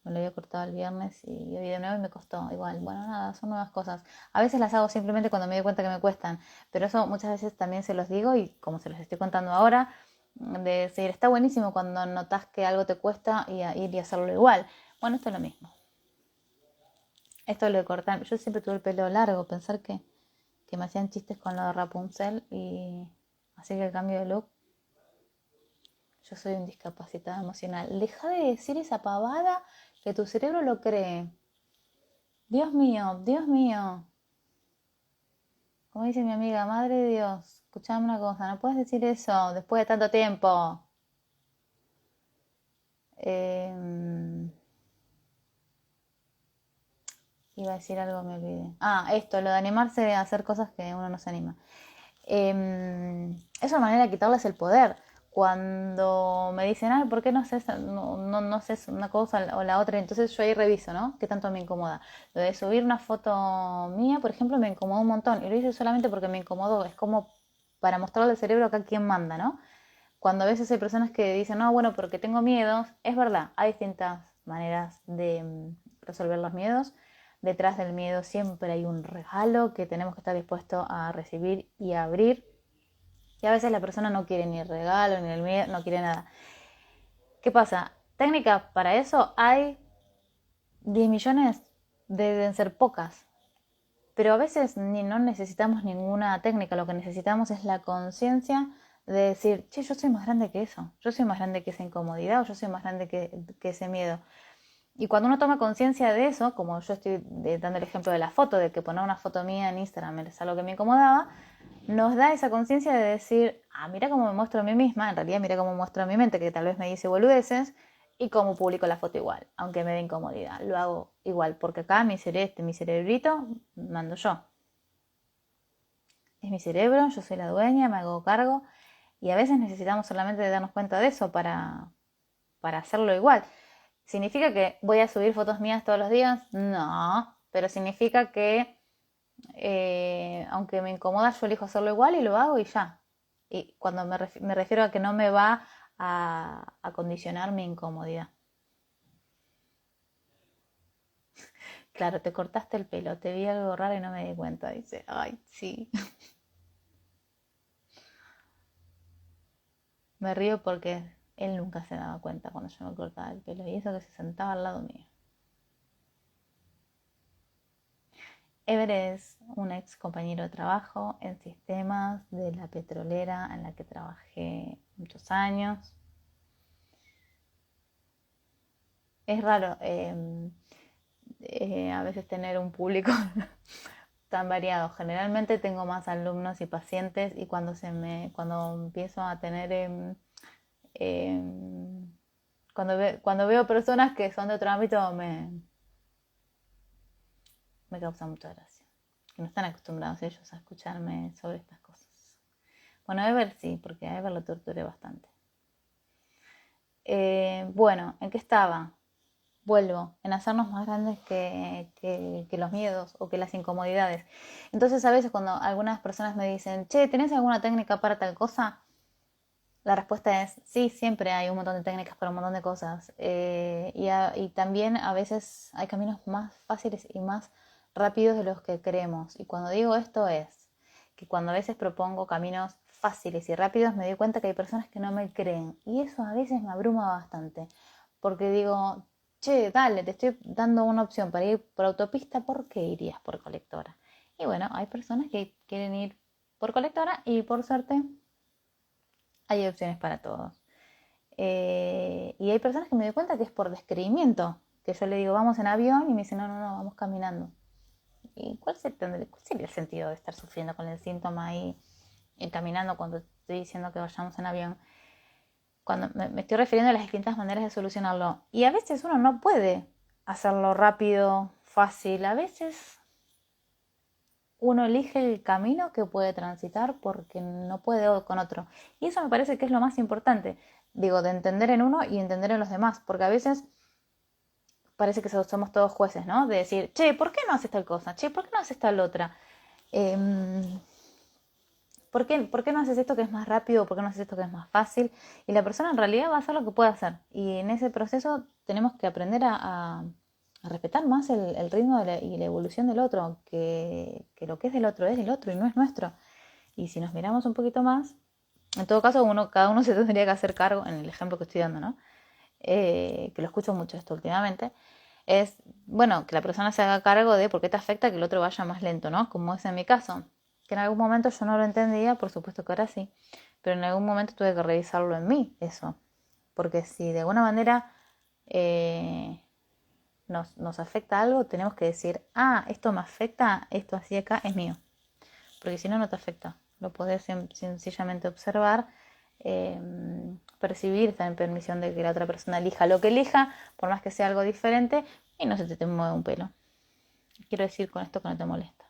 Me lo había cortado el viernes y hoy de nuevo y me costó igual. Bueno, nada, son nuevas cosas. A veces las hago simplemente cuando me doy cuenta que me cuestan, pero eso muchas veces también se los digo y como se los estoy contando ahora, De decir, está buenísimo cuando notas que algo te cuesta y ir y hacerlo igual. Bueno, esto es lo mismo. Esto es lo de cortar. Yo siempre tuve el pelo largo, pensar que me hacían chistes con lo de Rapunzel y así que el cambio de look. Yo soy un discapacitado emocional. Deja de decir esa pavada que tu cerebro lo cree. Dios mío, Dios mío. Como dice mi amiga, madre de Dios, escuchame una cosa, no puedes decir eso después de tanto tiempo. Eh, Iba a decir algo, me olvidé. Esto, lo de animarse a hacer cosas que uno no se anima. Es una manera de quitarles el poder. Cuando me dicen, ¿por qué no haces, no haces una cosa o la otra? Entonces yo ahí reviso, ¿no? ¿Qué tanto me incomoda? Lo de subir una foto mía, por ejemplo, me incomodó un montón. Y lo hice solamente porque me incomodó. Es como para mostrarle al cerebro acá quién manda, ¿no? Cuando a veces hay personas que dicen, no, bueno, porque tengo miedos, es verdad, hay distintas maneras de resolver los miedos. Detrás del miedo siempre hay un regalo que tenemos que estar dispuestos a recibir y a abrir. Y a veces la persona no quiere ni el regalo, ni el miedo, no quiere nada. ¿Qué pasa? Técnicas para eso hay 10 millones, deben ser pocas. Pero a veces no necesitamos ninguna técnica, lo que necesitamos es la conciencia de decir, che, yo soy más grande que eso, yo soy más grande que esa incomodidad o yo soy más grande que ese miedo. Y cuando uno toma conciencia de eso, como yo estoy dando el ejemplo de la foto, de que poner una foto mía en Instagram es algo que me incomodaba, nos da esa conciencia de decir, mira cómo me muestro a mí misma, en realidad mira cómo muestro a mi mente, que tal vez me dice boludeces, y cómo publico la foto igual, aunque me dé incomodidad. Lo hago igual, porque acá mi cerebrito, mando yo. Es mi cerebro, yo soy la dueña, me hago cargo, y a veces necesitamos solamente darnos cuenta de eso para hacerlo igual. ¿Significa que voy a subir fotos mías todos los días? No, pero significa que aunque me incomoda, yo elijo hacerlo igual y lo hago y ya. Y cuando me refiero a que no me va a condicionar mi incomodidad. Claro, te cortaste el pelo, te vi algo raro y no me di cuenta. Dice, ay, sí. Me río porque él nunca se daba cuenta cuando yo me cortaba el pelo y eso que se sentaba al lado mío. Ever es un ex compañero de trabajo en sistemas de la petrolera en la que trabajé muchos años. Es raro a veces tener un público tan variado. Generalmente tengo más alumnos y pacientes y cuando empiezo a tener cuando veo personas que son de otro ámbito me causa mucha gracia. Que no están acostumbrados ellos a escucharme sobre estas cosas. Bueno, a Ever sí, porque a Ever lo torturé bastante. Bueno, ¿en qué estaba? Vuelvo, en hacernos más grandes que los miedos o que las incomodidades. Entonces a veces cuando algunas personas me dicen, che, ¿tenés alguna técnica para tal cosa? La respuesta es sí, siempre hay un montón de técnicas para un montón de cosas. Y también a veces hay caminos más fáciles y más rápidos de los que creemos. Y cuando digo esto es que cuando a veces propongo caminos fáciles y rápidos me doy cuenta que hay personas que no me creen. Y eso a veces me abruma bastante. Porque digo, che, dale, te estoy dando una opción para ir por autopista, ¿por qué irías por colectora? Y bueno, hay personas que quieren ir por colectora y por suerte hay opciones para todos. Y hay personas que me doy cuenta que es por descreimiento, que yo le digo vamos en avión y me dicen no, vamos caminando. ¿Y cuál sería el sentido de estar sufriendo con el síntoma ahí caminando cuando estoy diciendo que vayamos en avión? Cuando me estoy refiriendo a las distintas maneras de solucionarlo. Y a veces uno no puede hacerlo rápido, fácil. A veces uno elige el camino que puede transitar porque no puede con otro. Y eso me parece que es lo más importante, digo, de entender en uno y entender en los demás, porque a veces parece que somos todos jueces, ¿no? De decir, che, ¿por qué no haces tal cosa? Che, ¿por qué no haces tal otra? ¿Por qué no haces esto que es más rápido? ¿Por qué no haces esto que es más fácil? Y la persona en realidad va a hacer lo que puede hacer. Y en ese proceso tenemos que aprender a respetar más el ritmo y la evolución del otro, que lo que es del otro y no es nuestro. Y si nos miramos un poquito más, En todo caso, cada uno se tendría que hacer cargo, en el ejemplo que estoy dando, ¿no? Que lo escucho mucho esto últimamente, es, bueno, que la persona se haga cargo de por qué te afecta que el otro vaya más lento, ¿no? Como es en mi caso, que en algún momento yo no lo entendía, por supuesto que ahora sí, pero en algún momento tuve que revisarlo en mí, eso. Porque si de alguna manera nos afecta algo, tenemos que decir, esto me afecta, esto así acá es mío. Porque si no, no te afecta. Lo podés sencillamente observar, percibir, estar en permisión de que la otra persona elija lo que elija, por más que sea algo diferente, y no se te mueve un pelo. Quiero decir con esto que no te molesta.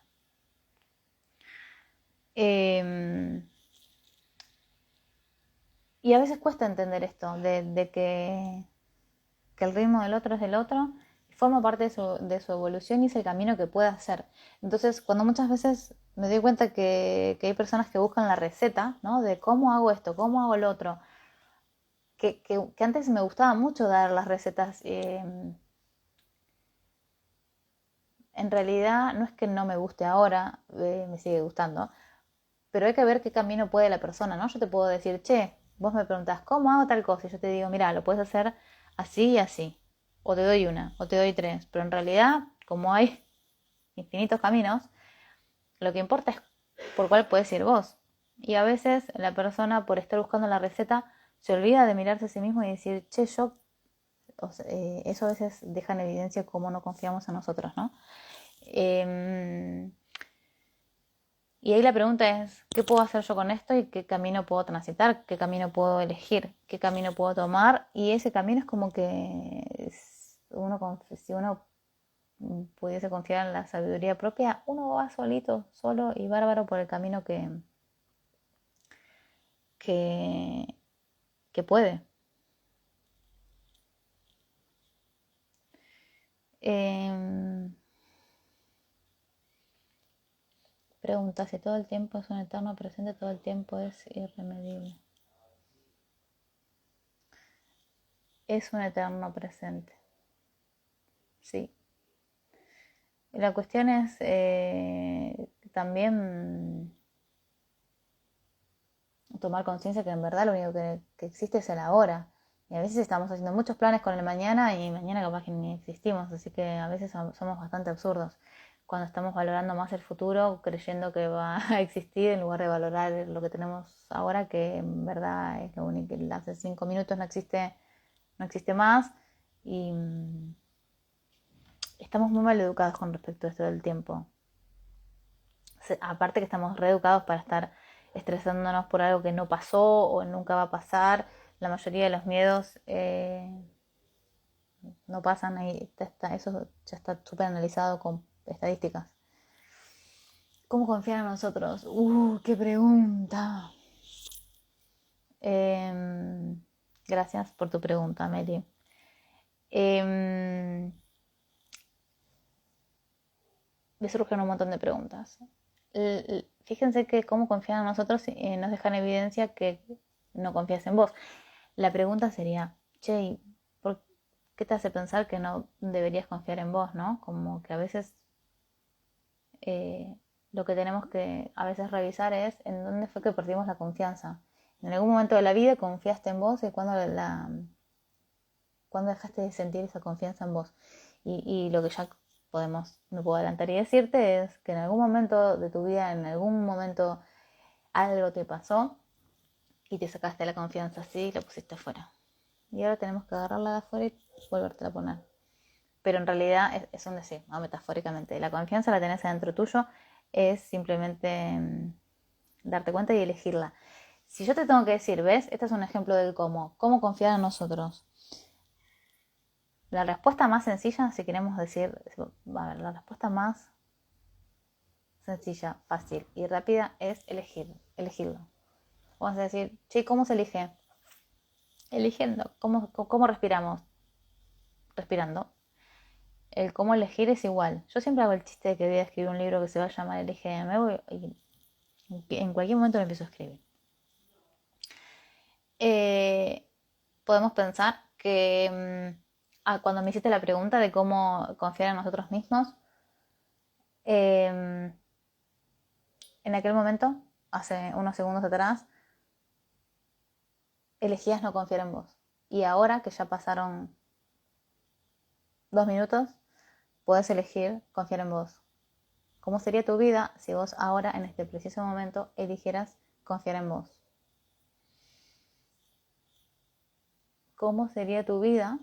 Y a veces cuesta entender esto, de que el ritmo del otro es del otro, forma parte de su evolución y es el camino que puede hacer. Entonces, cuando muchas veces me doy cuenta que hay personas que buscan la receta, ¿no? De cómo hago esto, cómo hago lo otro, que antes me gustaba mucho dar las recetas. En realidad no es que no me guste ahora, me sigue gustando, pero hay que ver qué camino puede la persona, ¿no? Yo te puedo decir, che, vos me preguntás, ¿cómo hago tal cosa? Y yo te digo, mira, lo puedes hacer así y así. O te doy una, o te doy tres. Pero en realidad, como hay infinitos caminos, lo que importa es por cuál puedes ir vos. Y a veces la persona, por estar buscando la receta, se olvida de mirarse a sí mismo y decir, che, yo... O sea, eso a veces deja en evidencia cómo no confiamos en nosotros, ¿no? Eh, Y ahí la pregunta es, ¿qué puedo hacer yo con esto y qué camino puedo transitar? ¿Qué camino puedo elegir? ¿Qué camino puedo tomar? Y ese camino es como que si uno pudiese confiar en la sabiduría propia, uno va solito, solo y bárbaro por el camino que, que puede. Pregunta, si todo el tiempo es un eterno presente, todo el tiempo es irremediable. Es un eterno presente, sí. La cuestión es también tomar conciencia que en verdad lo único que existe es el ahora. Y a veces estamos haciendo muchos planes con el mañana y mañana capaz que ni existimos, así que a veces somos bastante absurdos cuando estamos valorando más el futuro, creyendo que va a existir en lugar de valorar lo que tenemos ahora, que en verdad es lo único que hace 5 minutos no existe más. Y estamos muy mal educados con respecto a esto del tiempo. Aparte que estamos reeducados para estar estresándonos por algo que no pasó o nunca va a pasar. La mayoría de los miedos no pasan, ahí eso ya está súper analizado con estadísticas. ¿Cómo confiar en nosotros? ¡Qué pregunta! Eh, Gracias por tu pregunta, Meli. Me surgen un montón de preguntas. Fíjense que cómo confiar en nosotros nos deja en evidencia que no confías en vos. La pregunta sería, che, ¿por qué te hace pensar que no deberías confiar en vos, no? Como que a veces lo que tenemos que a veces revisar es en dónde fue que perdimos la confianza. En algún momento de la vida confiaste en vos y cuando dejaste de sentir esa confianza en vos. Y lo que ya me puedo adelantar y decirte es que en algún momento de tu vida, en algún momento algo te pasó y te sacaste la confianza así y la pusiste afuera. Y ahora tenemos que agarrarla de afuera y volvértela a poner. Pero en realidad es un decir, ¿no? Metafóricamente. La confianza la tenés adentro tuyo, es simplemente darte cuenta y elegirla. Si yo te tengo que decir, ¿ves? Este es un ejemplo del cómo confiar en nosotros. La respuesta más sencilla, si queremos decir, a ver, la respuesta más sencilla, fácil y rápida es elegirlo. Vamos a decir, che, ¿cómo se elige? Eligiendo. ¿Cómo respiramos? Respirando. El cómo elegir es igual. Yo siempre hago el chiste de que voy a escribir un libro que se va a llamar Elige de nuevo y en cualquier momento me empiezo a escribir. Podemos pensar que cuando me hiciste la pregunta de cómo confiar en nosotros mismos, en aquel momento, hace unos segundos atrás, elegías no confiar en vos. Y ahora que ya pasaron 2 minutos, podés elegir confiar en vos. ¿Cómo sería tu vida si vos ahora, en este preciso momento, eligieras confiar en vos? ¿Cómo sería tu vida?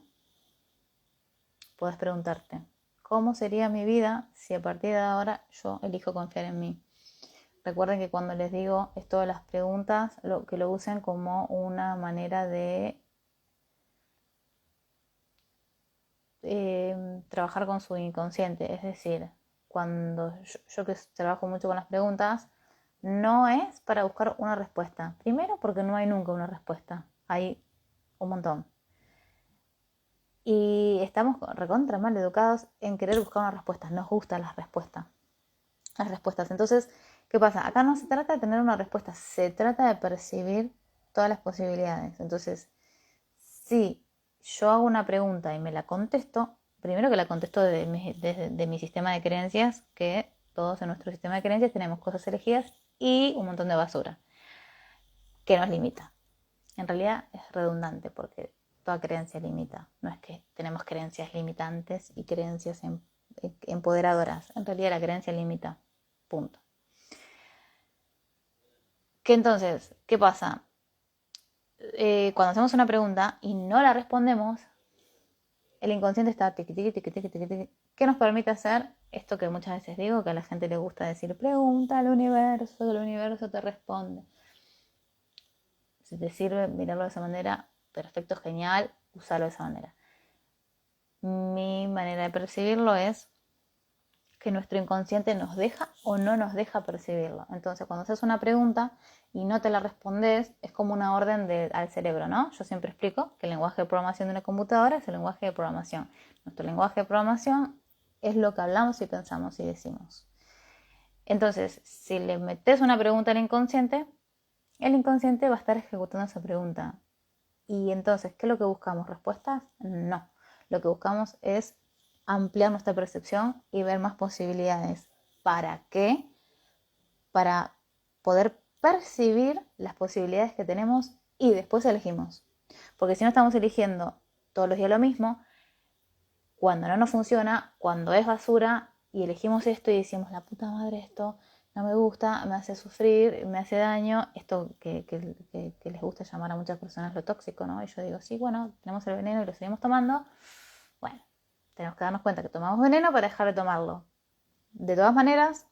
Podés preguntarte, ¿cómo sería mi vida si a partir de ahora yo elijo confiar en mí? Recuerden que cuando les digo esto de las preguntas, que lo usen como una manera de trabajar con su inconsciente. Es decir, cuando yo que trabajo mucho con las preguntas, no es para buscar una respuesta. Primero, porque no hay nunca una respuesta. Hay un montón. Y estamos recontra mal educados en querer buscar una respuesta. Nos gustan las respuestas. Entonces, ¿qué pasa? Acá no se trata de tener una respuesta, se trata de percibir todas las posibilidades. Entonces, si yo hago una pregunta y me la contesto, primero que la contesto desde mi sistema de creencias, que todos en nuestro sistema de creencias tenemos cosas elegidas y un montón de basura que nos limita. En realidad es redundante porque toda creencia limita. No es que tenemos creencias limitantes y creencias empoderadoras. En realidad la creencia limita. Punto. Que entonces, ¿qué pasa? Cuando hacemos una pregunta y no la respondemos, el inconsciente está tiqui, tiqui, tiqui, tiqui, tiqui, tiqui, que nos permite hacer esto que muchas veces digo, que a la gente le gusta decir, pregunta al universo, que el universo te responde. Si te sirve mirarlo de esa manera, perfecto, genial, usarlo de esa manera. Mi manera de percibirlo es que nuestro inconsciente nos deja o no nos deja percibirlo. Entonces, cuando haces una pregunta y no te la respondes, es como una orden al cerebro, ¿no? Yo siempre explico que el lenguaje de programación de una computadora es el lenguaje de programación. Nuestro lenguaje de programación es lo que hablamos y pensamos y decimos. Entonces, si le metes una pregunta al inconsciente, el inconsciente va a estar ejecutando esa pregunta. Y entonces, ¿qué es lo que buscamos? ¿Respuestas? No. Lo que buscamos es ampliar nuestra percepción y ver más posibilidades. ¿Para qué? Para poder percibir las posibilidades que tenemos y después elegimos. Porque si no estamos eligiendo todos los días lo mismo, cuando no nos funciona, cuando es basura y elegimos esto y decimos, la puta madre, esto no me gusta, me hace sufrir, me hace daño, esto que les gusta llamar a muchas personas lo tóxico, ¿no? Y yo digo, sí, bueno, tenemos el veneno y lo seguimos tomando. Bueno, tenemos que darnos cuenta que tomamos veneno para dejar de tomarlo. De todas maneras,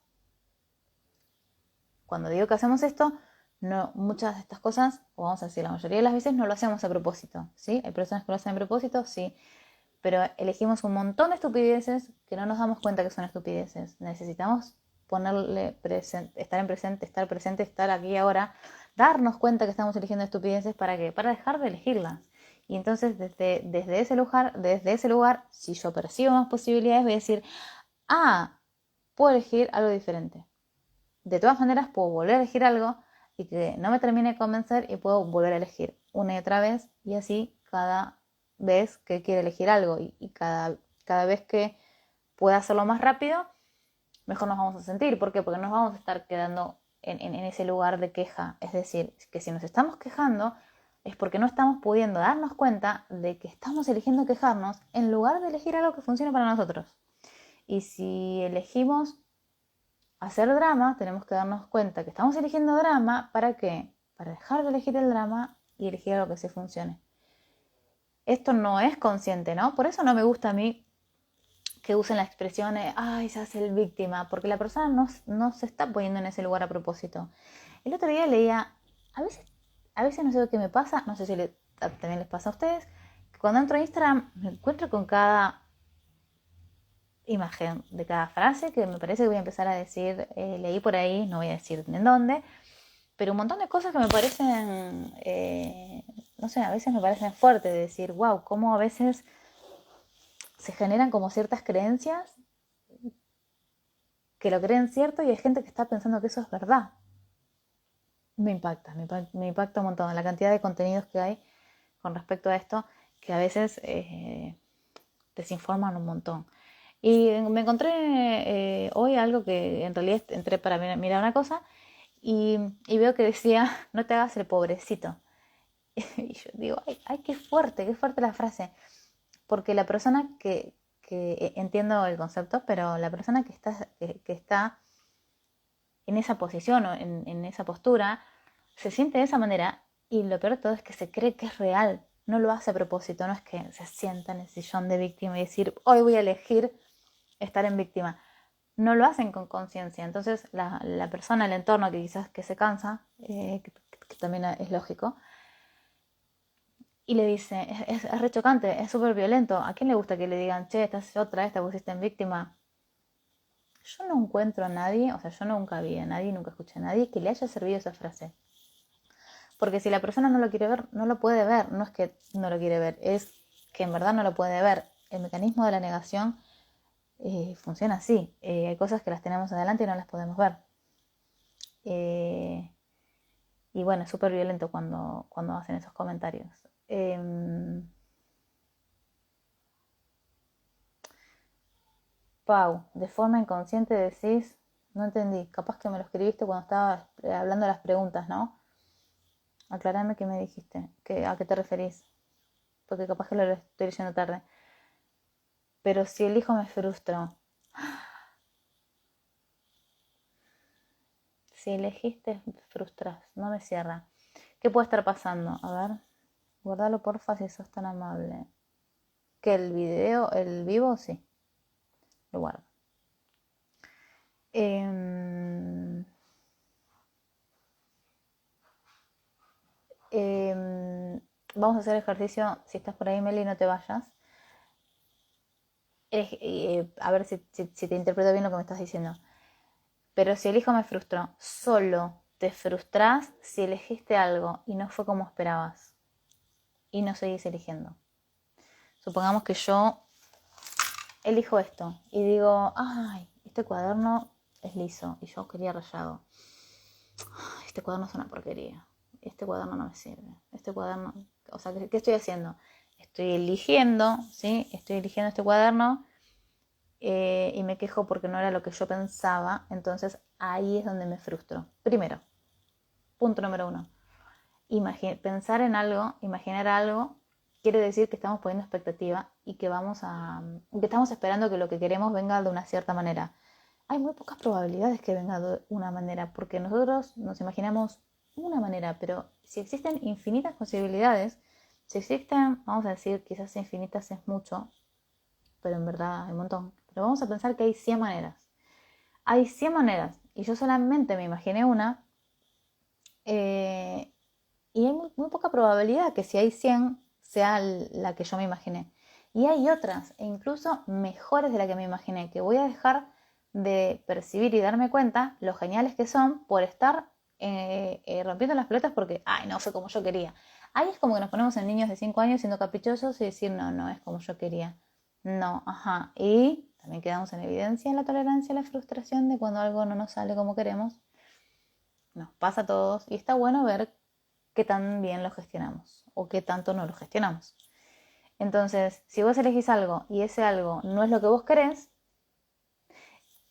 cuando digo que hacemos esto, no, muchas de estas cosas, o vamos a decir la mayoría de las veces, no lo hacemos a propósito, ¿sí? Hay personas que lo hacen a propósito, sí, pero elegimos un montón de estupideces que no nos damos cuenta que son estupideces. Necesitamos estar presente, estar aquí ahora, darnos cuenta que estamos eligiendo estupideces. ¿Para qué? Para dejar de elegirlas. Y entonces desde ese lugar, si yo percibo más posibilidades, voy a decir, puedo elegir algo diferente. De todas maneras, puedo volver a elegir algo y que no me termine de convencer y puedo volver a elegir una y otra vez, y así cada vez que quiera elegir algo y cada vez que pueda hacerlo más rápido, mejor nos vamos a sentir. ¿Por qué? Porque nos vamos a estar quedando en ese lugar de queja. Es decir, que si nos estamos quejando es porque no estamos pudiendo darnos cuenta de que estamos eligiendo quejarnos en lugar de elegir algo que funcione para nosotros. Y si elegimos hacer drama, tenemos que darnos cuenta que estamos eligiendo drama. ¿Para qué? Para dejar de elegir el drama y elegir algo que sí funcione. Esto no es consciente, ¿no? Por eso no me gusta a mí que usen la expresión, se hace el víctima, porque la persona no se está poniendo en ese lugar a propósito. El otro día leía, a veces no sé qué me pasa, no sé si también les pasa a ustedes, que cuando entro a Instagram me encuentro con cada imagen de cada frase que me parece que voy a empezar a decir, leí por ahí, no voy a decir en dónde, pero un montón de cosas que me parecen, no sé, a veces me parecen fuertes, de decir, wow, cómo a veces se generan como ciertas creencias que lo creen cierto y hay gente que está pensando que eso es verdad. Me impacta un montón la cantidad de contenidos que hay con respecto a esto, que a veces desinforman un montón. Y me encontré hoy algo que en realidad entré para mirar una cosa y veo que decía, no te hagas el pobrecito. Y yo digo, ay, qué fuerte la frase. Porque la persona que entiendo el concepto, pero la persona que está en esa posición o en esa postura, se siente de esa manera y lo peor de todo es que se cree que es real. No lo hace a propósito, no es que se sienta en el sillón de víctima y decir, hoy voy a elegir estar en víctima. No lo hacen con conciencia. Entonces la persona, el entorno que quizás que se cansa, que también es lógico, y le dice, es re chocante, es súper violento. ¿A quién le gusta que le digan, che, estás otra vez, te pusiste en víctima? Yo no encuentro a nadie, o sea, yo nunca vi a nadie, nunca escuché a nadie que le haya servido esa frase. Porque si la persona no lo quiere ver, no lo puede ver. No es que no lo quiere ver, es que en verdad no lo puede ver. El mecanismo de la negación funciona así. Hay cosas que las tenemos adelante y no las podemos ver. Y bueno, es súper violento cuando hacen esos comentarios. Pau, de forma inconsciente decís, no entendí, capaz que me lo escribiste cuando estaba hablando de las preguntas, ¿no? Aclarame qué me dijiste, a qué te referís, porque capaz que lo estoy leyendo tarde. Pero si el hijo me frustró, si elegiste frustras, no me cierra. ¿Qué puede estar pasando? A ver, guardalo porfa si sos tan amable. Que el video, el vivo, sí, lo guardo. Vamos a hacer ejercicio. Si estás por ahí, Meli, no te vayas. A ver si te interpreto bien lo que me estás diciendo. Pero si el hijo me frustró, solo te frustrás si elegiste algo y no fue como esperabas. Y no seguís eligiendo. Supongamos que yo elijo esto y digo, ay, este cuaderno es liso y yo quería rayado. Este cuaderno es una porquería. Este cuaderno no me sirve. Este cuaderno, o sea, ¿qué estoy haciendo? Estoy eligiendo, ¿sí? Estoy eligiendo este cuaderno y me quejo porque no era lo que yo pensaba. Entonces ahí es donde me frustro. Primero, punto número 1. Pensar en algo, imaginar algo, quiere decir que estamos poniendo expectativa y que estamos esperando que lo que queremos venga de una cierta manera. Hay muy pocas probabilidades que venga de una manera, porque nosotros nos imaginamos una manera, pero si existen infinitas posibilidades, si existen, vamos a decir, quizás infinitas es mucho, pero en verdad hay un montón. Pero vamos a pensar que hay 100 maneras. Hay 100 maneras y yo solamente me imaginé una. Y hay muy poca probabilidad que si hay 100 sea la que yo me imaginé. Y hay otras, e incluso mejores de la que me imaginé, que voy a dejar de percibir y darme cuenta lo geniales que son por estar rompiendo las pelotas porque, ay, no fue como yo quería. Ahí es como que nos ponemos en niños de 5 años siendo caprichosos y decir, no, no es como yo quería. No, ajá. Y también quedamos en evidencia en la tolerancia a la frustración de cuando algo no nos sale como queremos. Nos pasa a todos y está bueno ver qué tan bien lo gestionamos o qué tanto no lo gestionamos. Entonces, si vos elegís algo y ese algo no es lo que vos querés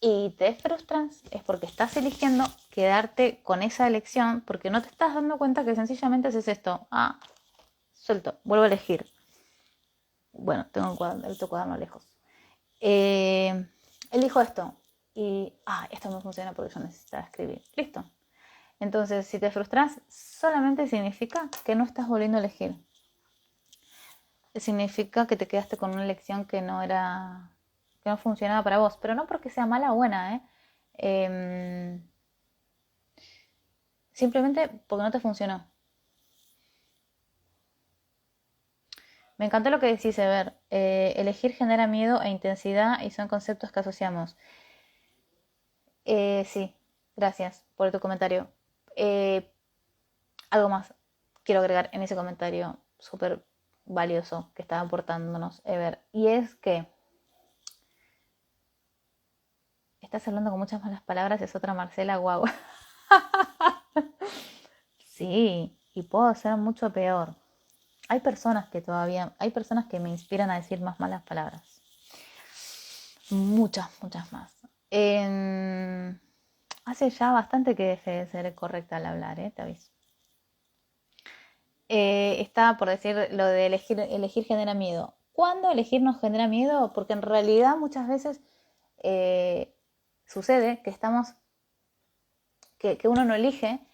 y te frustras, es porque estás eligiendo quedarte con esa elección porque no te estás dando cuenta que sencillamente haces esto. Ah, suelto, vuelvo a elegir. Bueno, tengo el cuaderno lejos. Elijo esto y esto no funciona porque yo necesitaba escribir. Listo. Entonces, si te frustras, solamente significa que no estás volviendo a elegir. Significa que te quedaste con una elección que no funcionaba para vos, pero no porque sea mala o buena, simplemente porque no te funcionó. Me encantó lo que decís, Ever. Elegir genera miedo e intensidad y son conceptos que asociamos. Sí, gracias por tu comentario. Algo más quiero agregar en ese comentario súper valioso que estaba aportándonos Ever. Y es que estás hablando con muchas malas palabras, es otra Marcela, guau. Sí, y puedo ser mucho peor. Hay personas que me inspiran a decir más malas palabras. Muchas más. Hace ya bastante que dejé de ser correcta al hablar, te aviso. está por decir lo de elegir genera miedo. ¿Cuándo elegir nos genera miedo? Porque en realidad muchas veces sucede que que uno no elige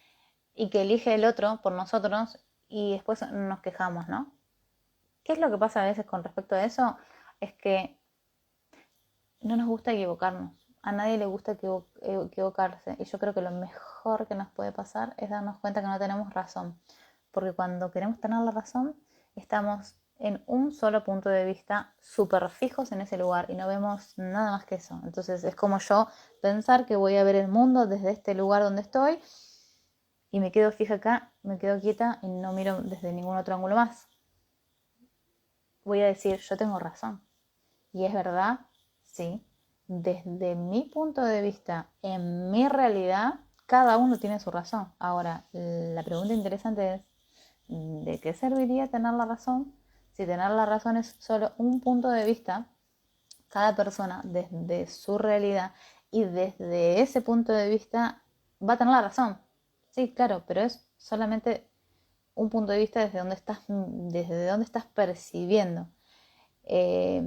y que elige el otro por nosotros y después nos quejamos, ¿no? ¿Qué es lo que pasa a veces con respecto a eso? Es que no nos gusta equivocarnos. A nadie le gusta equivocarse. Y yo creo que lo mejor que nos puede pasar es darnos cuenta que no tenemos razón. Porque cuando queremos tener la razón, estamos en un solo punto de vista, súper fijos en ese lugar y no vemos nada más que eso. Entonces es como yo pensar que voy a ver el mundo desde este lugar donde estoy y me quedo fija acá, me quedo quieta y no miro desde ningún otro ángulo más. Voy a decir, yo tengo razón. Y es verdad, sí. Desde mi punto de vista, en mi realidad, cada uno tiene su razón. Ahora, la pregunta interesante es, ¿de qué serviría tener la razón? Si tener la razón es solo un punto de vista, cada persona desde su realidad y desde ese punto de vista va a tener la razón. Sí, claro, pero es solamente un punto de vista desde donde estás percibiendo. Eh,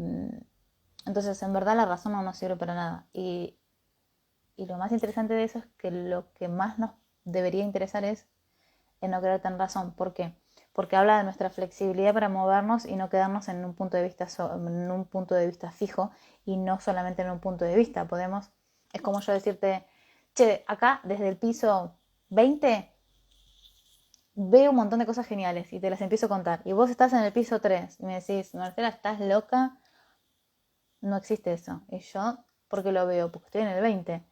entonces, en verdad la razón no nos sirve para nada. Y lo más interesante de eso es que lo que más nos debería interesar es en no querer tener razón. ¿Por qué? Porque habla de nuestra flexibilidad para movernos y no quedarnos en un punto de vista, en un punto de vista fijo y no solamente en un punto de vista. Es como yo decirte, che, acá desde el piso 20 veo un montón de cosas geniales y te las empiezo a contar. Y vos estás en el piso 3 y me decís, Marcela, ¿estás loca? No existe eso. Y yo, porque lo veo, porque estoy en el 20.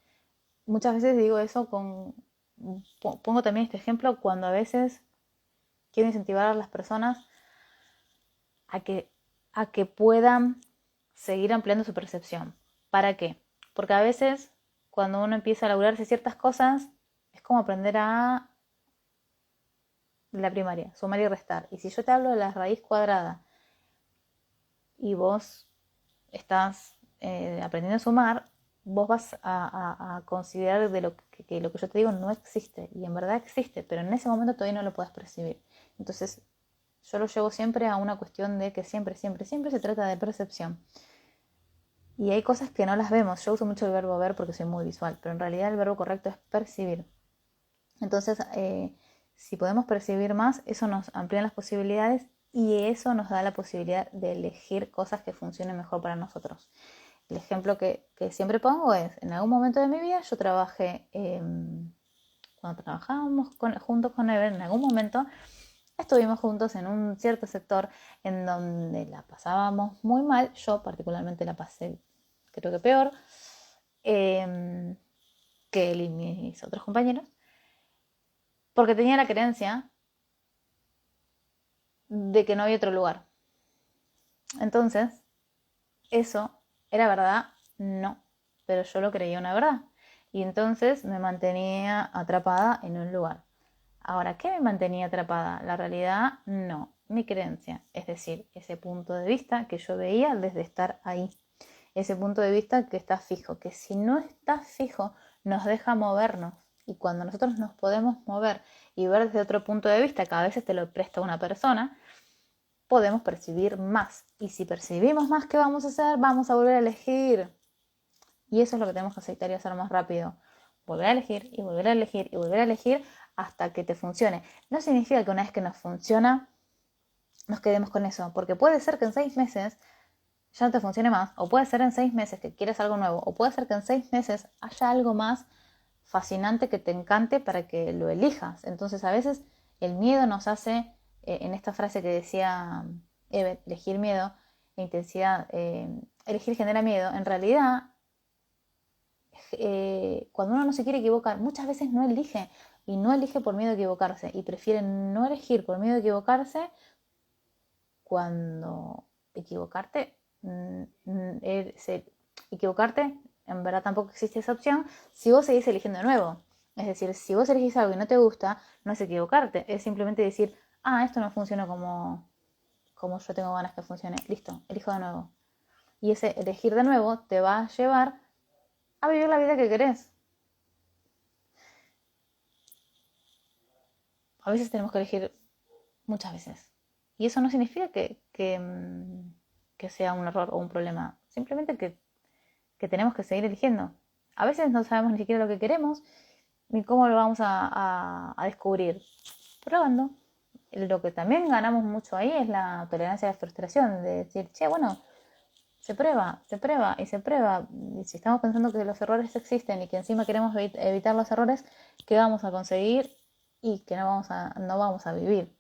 Muchas veces digo eso pongo también este ejemplo cuando a veces quiero incentivar a las personas a que puedan seguir ampliando su percepción. ¿Para qué? Porque a veces cuando uno empieza a lograrse ciertas cosas, es como aprender a la primaria, sumar y restar. Y si yo te hablo de la raíz cuadrada y vos estás aprendiendo a sumar, vos vas a considerar que lo que yo te digo no existe. Y en verdad existe, pero en ese momento todavía no lo puedes percibir. Entonces, yo lo llevo siempre a una cuestión de que siempre se trata de percepción. Y hay cosas que no las vemos. Yo uso mucho el verbo ver porque soy muy visual, pero en realidad el verbo correcto es percibir. Entonces, si podemos percibir más, eso nos amplía las posibilidades y eso nos da la posibilidad de elegir cosas que funcionen mejor para nosotros. El ejemplo que siempre pongo es, en algún momento de mi vida yo trabajé, cuando trabajábamos juntos con Ever, en algún momento estuvimos juntos en un cierto sector en donde la pasábamos muy mal. Yo particularmente la pasé, creo que peor, que él y mis otros compañeros, porque tenía la creencia de que no había otro lugar. Entonces, ¿eso era verdad? No, pero yo lo creía una verdad. Y entonces me mantenía atrapada en un lugar. Ahora, ¿qué me mantenía atrapada? La realidad, no, mi creencia. Es decir, ese punto de vista que yo veía desde estar ahí. Ese punto de vista que está fijo, que si no está fijo nos deja movernos. Y cuando nosotros nos podemos mover y ver desde otro punto de vista, que a veces te lo presta una persona, podemos percibir más. Y si percibimos más, ¿qué vamos a hacer? Vamos a volver a elegir. Y eso es lo que tenemos que aceptar y hacer más rápido. Volver a elegir y volver a elegir y volver a elegir hasta que te funcione. No significa que una vez que nos funciona, nos quedemos con eso. Porque puede ser que en 6 meses ya no te funcione más. O puede ser en 6 meses que quieres algo nuevo. O puede ser que en 6 meses haya algo más fascinante que te encante para que lo elijas. Entonces a veces el miedo nos hace, en esta frase que decía Eve, elegir miedo, la intensidad, elegir genera miedo. En realidad, cuando uno no se quiere equivocar, muchas veces no elige. Y no elige por miedo a equivocarse. Y prefiere no elegir por miedo a equivocarse cuando equivocarte, equivocarte, en verdad tampoco existe esa opción, si vos seguís eligiendo de nuevo. Es decir, si vos elegís algo y no te gusta, no es equivocarte, es simplemente decir, esto no funciona como yo tengo ganas que funcione, listo, elijo de nuevo. Y ese elegir de nuevo te va a llevar a vivir la vida que querés. A veces tenemos que elegir muchas veces. Y eso no significa que sea un error o un problema, simplemente que tenemos que seguir eligiendo. A veces no sabemos ni siquiera lo que queremos ni cómo lo vamos a descubrir. Probando. Lo que también ganamos mucho ahí es la tolerancia a la frustración, de decir, che, bueno, se prueba y se prueba. Y si estamos pensando que los errores existen y que encima queremos evitar los errores, ¿qué vamos a conseguir? Y que no vamos a vivir.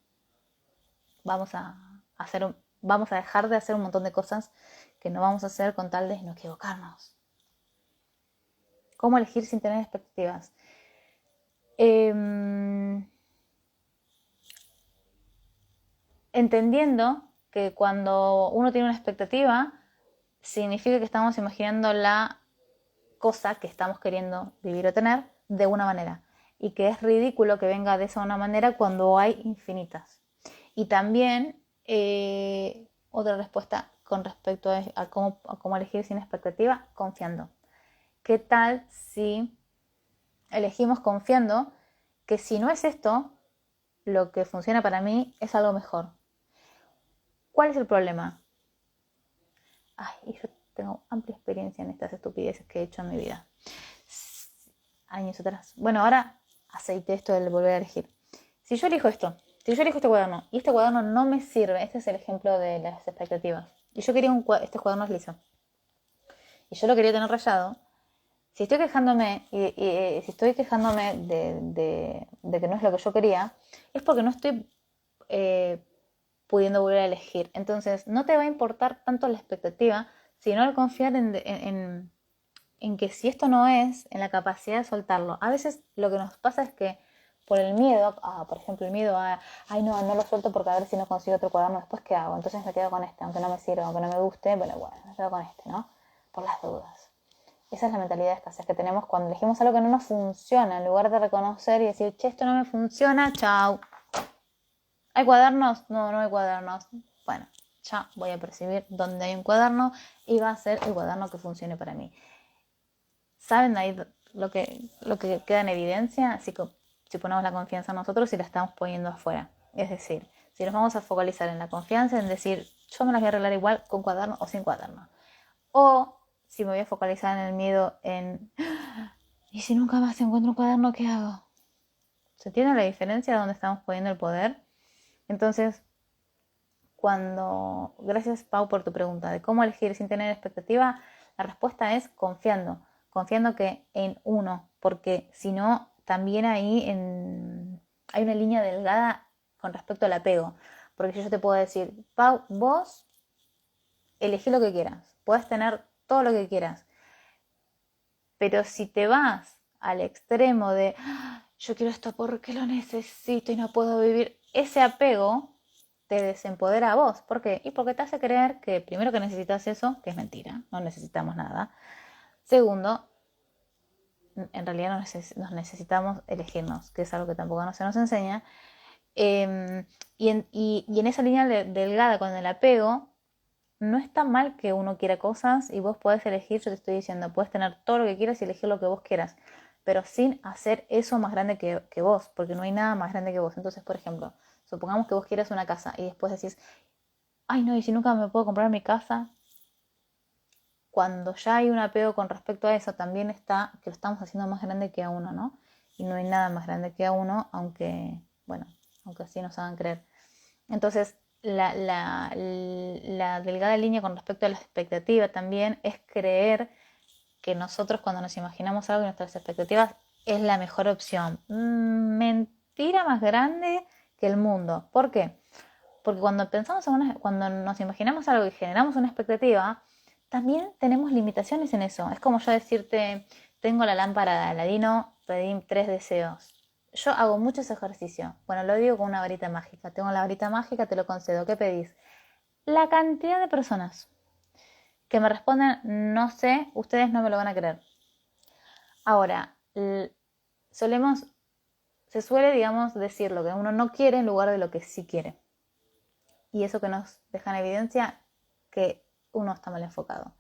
Vamos a dejar de hacer un montón de cosas que no vamos a hacer con tal de no equivocarnos. ¿Cómo elegir sin tener expectativas? Entendiendo que cuando uno tiene una expectativa, significa que estamos imaginando la cosa que estamos queriendo vivir o tener de una manera. Y que es ridículo que venga de esa una manera cuando hay infinitas. Y también otra respuesta con respecto a cómo elegir sin expectativa, confiando. ¿Qué tal si elegimos confiando que si no es esto, lo que funciona para mí es algo mejor? ¿Cuál es el problema? Y yo tengo amplia experiencia en estas estupideces que he hecho en mi vida. Años atrás. Bueno, ahora aceité esto del volver a elegir. Si yo elijo este cuaderno y este cuaderno no me sirve, este es el ejemplo de las expectativas, y yo quería este cuaderno es liso, y yo lo quería tener rayado, si estoy quejándome si estoy quejándome de que no es lo que yo quería, es porque no estoy pudiendo volver a elegir. Entonces no te va a importar tanto la expectativa, sino el confiar en que si esto no es, en la capacidad de soltarlo. A veces lo que nos pasa es que por el miedo, por ejemplo el miedo a, ay no lo suelto porque a ver si no consigo otro cuaderno, después qué hago, entonces me quedo con este, aunque no me sirva, aunque no me guste, bueno, me quedo con este, ¿no? Por las dudas. Esa es la mentalidad de escasez que tenemos cuando elegimos algo que no nos funciona, en lugar de reconocer y decir, che, esto no me funciona, chao. ¿Hay cuadernos? No hay cuadernos. Bueno, ya voy a percibir dónde hay un cuaderno y va a ser el cuaderno que funcione para mí. ¿Saben ahí lo que queda en evidencia? Si ponemos la confianza en nosotros y la estamos poniendo afuera. Es decir, si nos vamos a focalizar en la confianza, en decir, yo me las voy a arreglar igual con cuaderno o sin cuaderno. O si me voy a focalizar en el miedo ¿y si nunca más encuentro un cuaderno, qué hago? ¿Se entiende la diferencia de dónde estamos poniendo el poder? Entonces, gracias Pau por tu pregunta de cómo elegir sin tener expectativa, la respuesta es confiando que en uno, porque si no, también ahí hay una línea delgada con respecto al apego, porque si yo te puedo decir, Pau, vos elegí lo que quieras, puedes tener todo lo que quieras, pero si te vas al extremo de yo quiero esto porque lo necesito y no puedo vivir, ese apego te desempodera a vos. ¿Por qué? Y porque te hace creer que primero que necesitas eso, que es mentira, no necesitamos nada. Segundo, en realidad nos necesitamos elegirnos, que es algo que tampoco no se nos enseña. Y en esa línea delgada con el apego, no está mal que uno quiera cosas y vos podés elegir, yo te estoy diciendo, puedes tener todo lo que quieras y elegir lo que vos quieras, pero sin hacer eso más grande que vos, porque no hay nada más grande que vos. Entonces, por ejemplo, supongamos que vos quieras una casa y después decís, ay no, y si nunca me puedo comprar mi casa, cuando ya hay un apego con respecto a eso, también está que lo estamos haciendo más grande que a uno, ¿no? Y no hay nada más grande que a uno, aunque así nos hagan creer. Entonces, la delgada línea con respecto a la expectativa también es creer que nosotros cuando nos imaginamos algo y nuestras expectativas es la mejor opción. Mentira más grande que el mundo. ¿Por qué? Porque cuando nos imaginamos algo y generamos una expectativa, también tenemos limitaciones en eso. Es como yo decirte, tengo la lámpara de Aladino, pedí 3 deseos. Yo hago muchos ejercicios. Bueno, lo digo con una varita mágica. Tengo la varita mágica, te lo concedo. ¿Qué pedís? La cantidad de personas que me responden, no sé, ustedes no me lo van a creer. Ahora, se suele, digamos, decir lo que uno no quiere en lugar de lo que sí quiere. Y eso que nos deja en evidencia que uno está mal enfocado.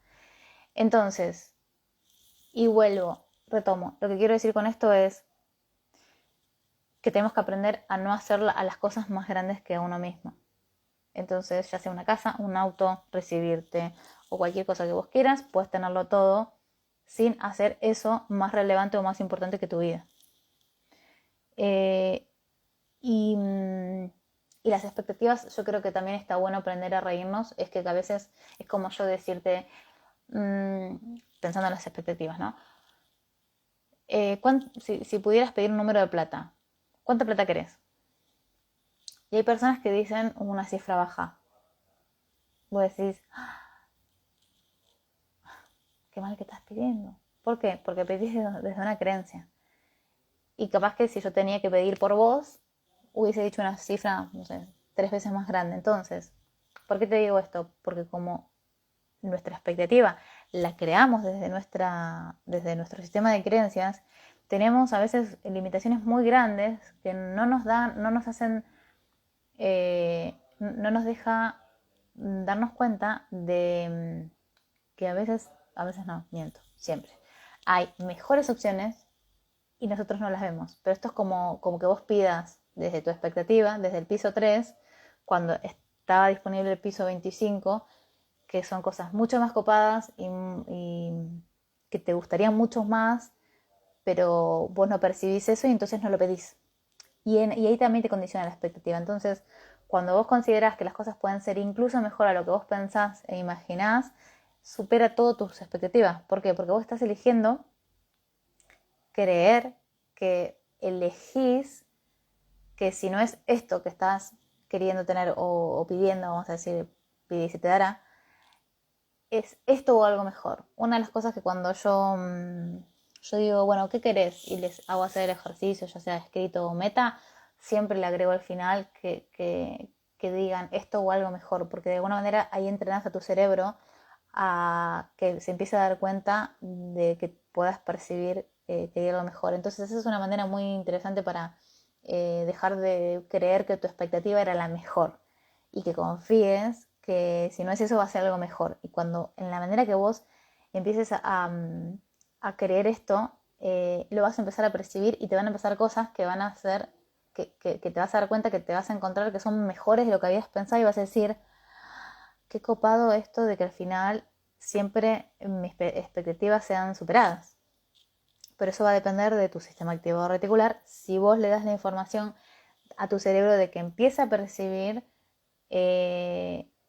Entonces, retomo. Lo que quiero decir con esto es que tenemos que aprender a no hacer a las cosas más grandes que a uno mismo. Entonces, ya sea una casa, un auto, recibirte o cualquier cosa que vos quieras, puedes tenerlo todo sin hacer eso más relevante o más importante que tu vida. Y las expectativas, yo creo que también está bueno aprender a reírnos. Es que a veces es como yo decirte, pensando en las expectativas, ¿no? Si pudieras pedir un número de plata, ¿cuánta plata querés? Y hay personas que dicen una cifra baja. Vos decís, qué mal que estás pidiendo. ¿Por qué? Porque pedís desde una creencia. Y capaz que si yo tenía que pedir por vos, hubiese dicho una cifra, no sé, 3 veces más grande. Entonces, ¿por qué te digo esto? Porque como nuestra expectativa la creamos desde nuestro sistema de creencias, tenemos a veces limitaciones muy grandes que no nos hacen, no nos deja darnos cuenta de que a veces no, miento, siempre. Hay mejores opciones y nosotros no las vemos. Pero esto es como que vos pidas desde tu expectativa, desde el piso 3, cuando estaba disponible el piso 25, que son cosas mucho más copadas y que te gustarían mucho más, pero vos no percibís eso y entonces no lo pedís. Y ahí también te condiciona la expectativa. Entonces, cuando vos considerás que las cosas pueden ser incluso mejor a lo que vos pensás e imaginás, supera todas tus expectativas. ¿Por qué? Porque vos estás eligiendo creer que elegís que si no es esto que estás queriendo tener o pidiendo, vamos a decir, pide y se te dará, es esto o algo mejor. Una de las cosas que cuando yo digo, bueno, ¿qué querés? Y les hago hacer el ejercicio, ya sea escrito o meta, siempre le agrego al final que digan esto o algo mejor, porque de alguna manera ahí entrenas a tu cerebro a que se empiece a dar cuenta de que puedas percibir que hay algo mejor. Entonces esa es una manera muy interesante para dejar de creer que tu expectativa era la mejor y que confíes que si no es eso va a ser algo mejor. Y cuando en la manera que vos empieces a creer esto, lo vas a empezar a percibir y te van a empezar cosas que van a hacer que te vas a dar cuenta que te vas a encontrar que son mejores de lo que habías pensado y vas a decir, qué copado esto de que al final siempre mis expectativas sean superadas. Pero eso va a depender de tu sistema activo reticular. Si vos le das la información a tu cerebro de que empieza a percibir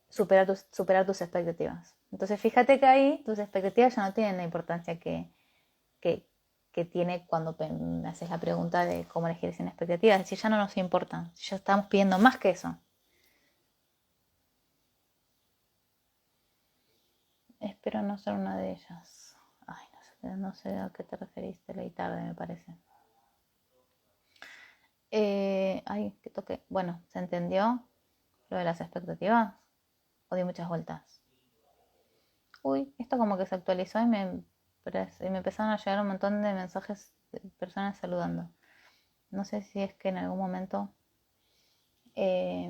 superar tus expectativas. Entonces fíjate que ahí tus expectativas ya no tienen la importancia que, que tiene cuando me haces la pregunta de cómo elegir sin expectativas. Si ya no nos importan, si ya estamos pidiendo más que eso. Espero no ser una de ellas. Ay, no sé a qué te referiste, leí tarde me parece. Ay, que toque. Bueno, ¿se entendió lo de las expectativas? ¿O di muchas vueltas? Uy, esto como que se actualizó y me empezaron a llegar un montón de mensajes de personas saludando. No sé si es que en algún momento eh,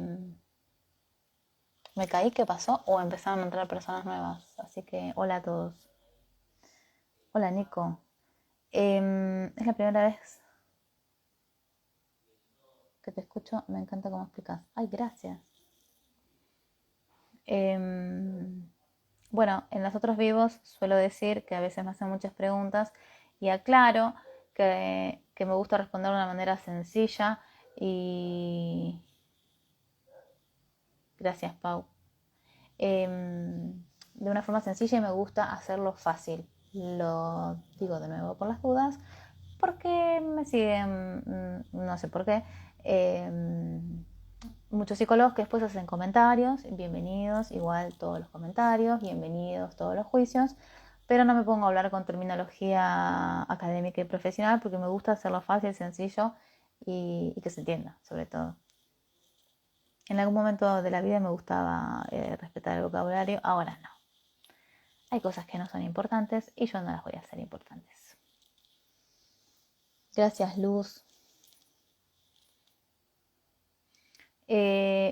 me caí, ¿qué pasó? O empezaron a entrar personas nuevas. Así que hola a todos. Hola Nico. Es la primera vez que te escucho. Me encanta cómo explicas. Ay, gracias. Bueno, en los otros vivos suelo decir que a veces me hacen muchas preguntas y aclaro que me gusta responder de una manera sencilla y... Gracias, Pau. De una forma sencilla y me gusta hacerlo fácil. Lo digo de nuevo por las dudas, porque me siguen, no sé por qué, muchos psicólogos que después hacen comentarios, bienvenidos, igual todos los comentarios, bienvenidos todos los juicios, pero no me pongo a hablar con terminología académica y profesional porque me gusta hacerlo fácil, sencillo y que se entienda, sobre todo. En algún momento de la vida me gustaba respetar el vocabulario, ahora no. Hay cosas que no son importantes y yo no las voy a hacer importantes. Gracias, Luz.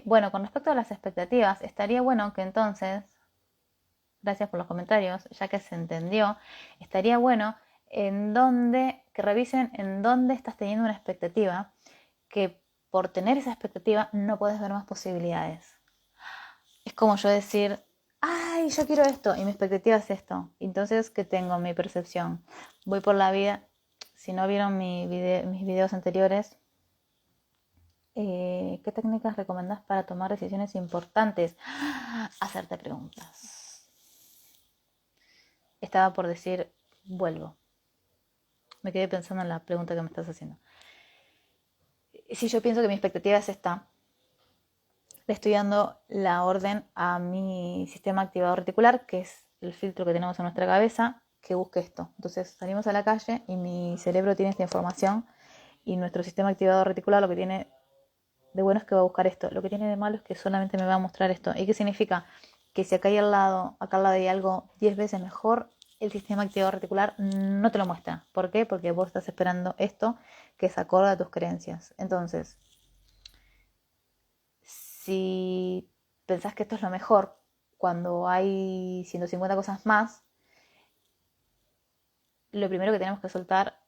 Bueno, con respecto a las expectativas, estaría bueno que entonces, gracias por los comentarios, ya que se entendió, estaría bueno que revisen en dónde estás teniendo una expectativa que por tener esa expectativa no puedes ver más posibilidades. Es como yo decir, ay, yo quiero esto y mi expectativa es esto. Entonces, ¿qué tengo? Mi percepción. Voy por la vida. Si no vieron mis videos anteriores, ¿qué técnicas recomendás para tomar decisiones importantes? Hacerte preguntas. Estaba por decir, vuelvo. Me quedé pensando en la pregunta que me estás haciendo. Si yo pienso que mi expectativa es esta, le estoy dando la orden a mi sistema activador reticular, que es el filtro que tenemos en nuestra cabeza, que busque esto. Entonces salimos a la calle y mi cerebro tiene esta información y nuestro sistema activador reticular lo que tiene de bueno es que va a buscar esto. Lo que tiene de malo es que solamente me va a mostrar esto. ¿Y qué significa? Que si acá al lado hay algo 10 veces mejor, el sistema activador reticular no te lo muestra. ¿Por qué? Porque vos estás esperando esto que es acorde a tus creencias. Entonces, si pensás que esto es lo mejor, cuando hay 150 cosas más, lo primero que tenemos que soltar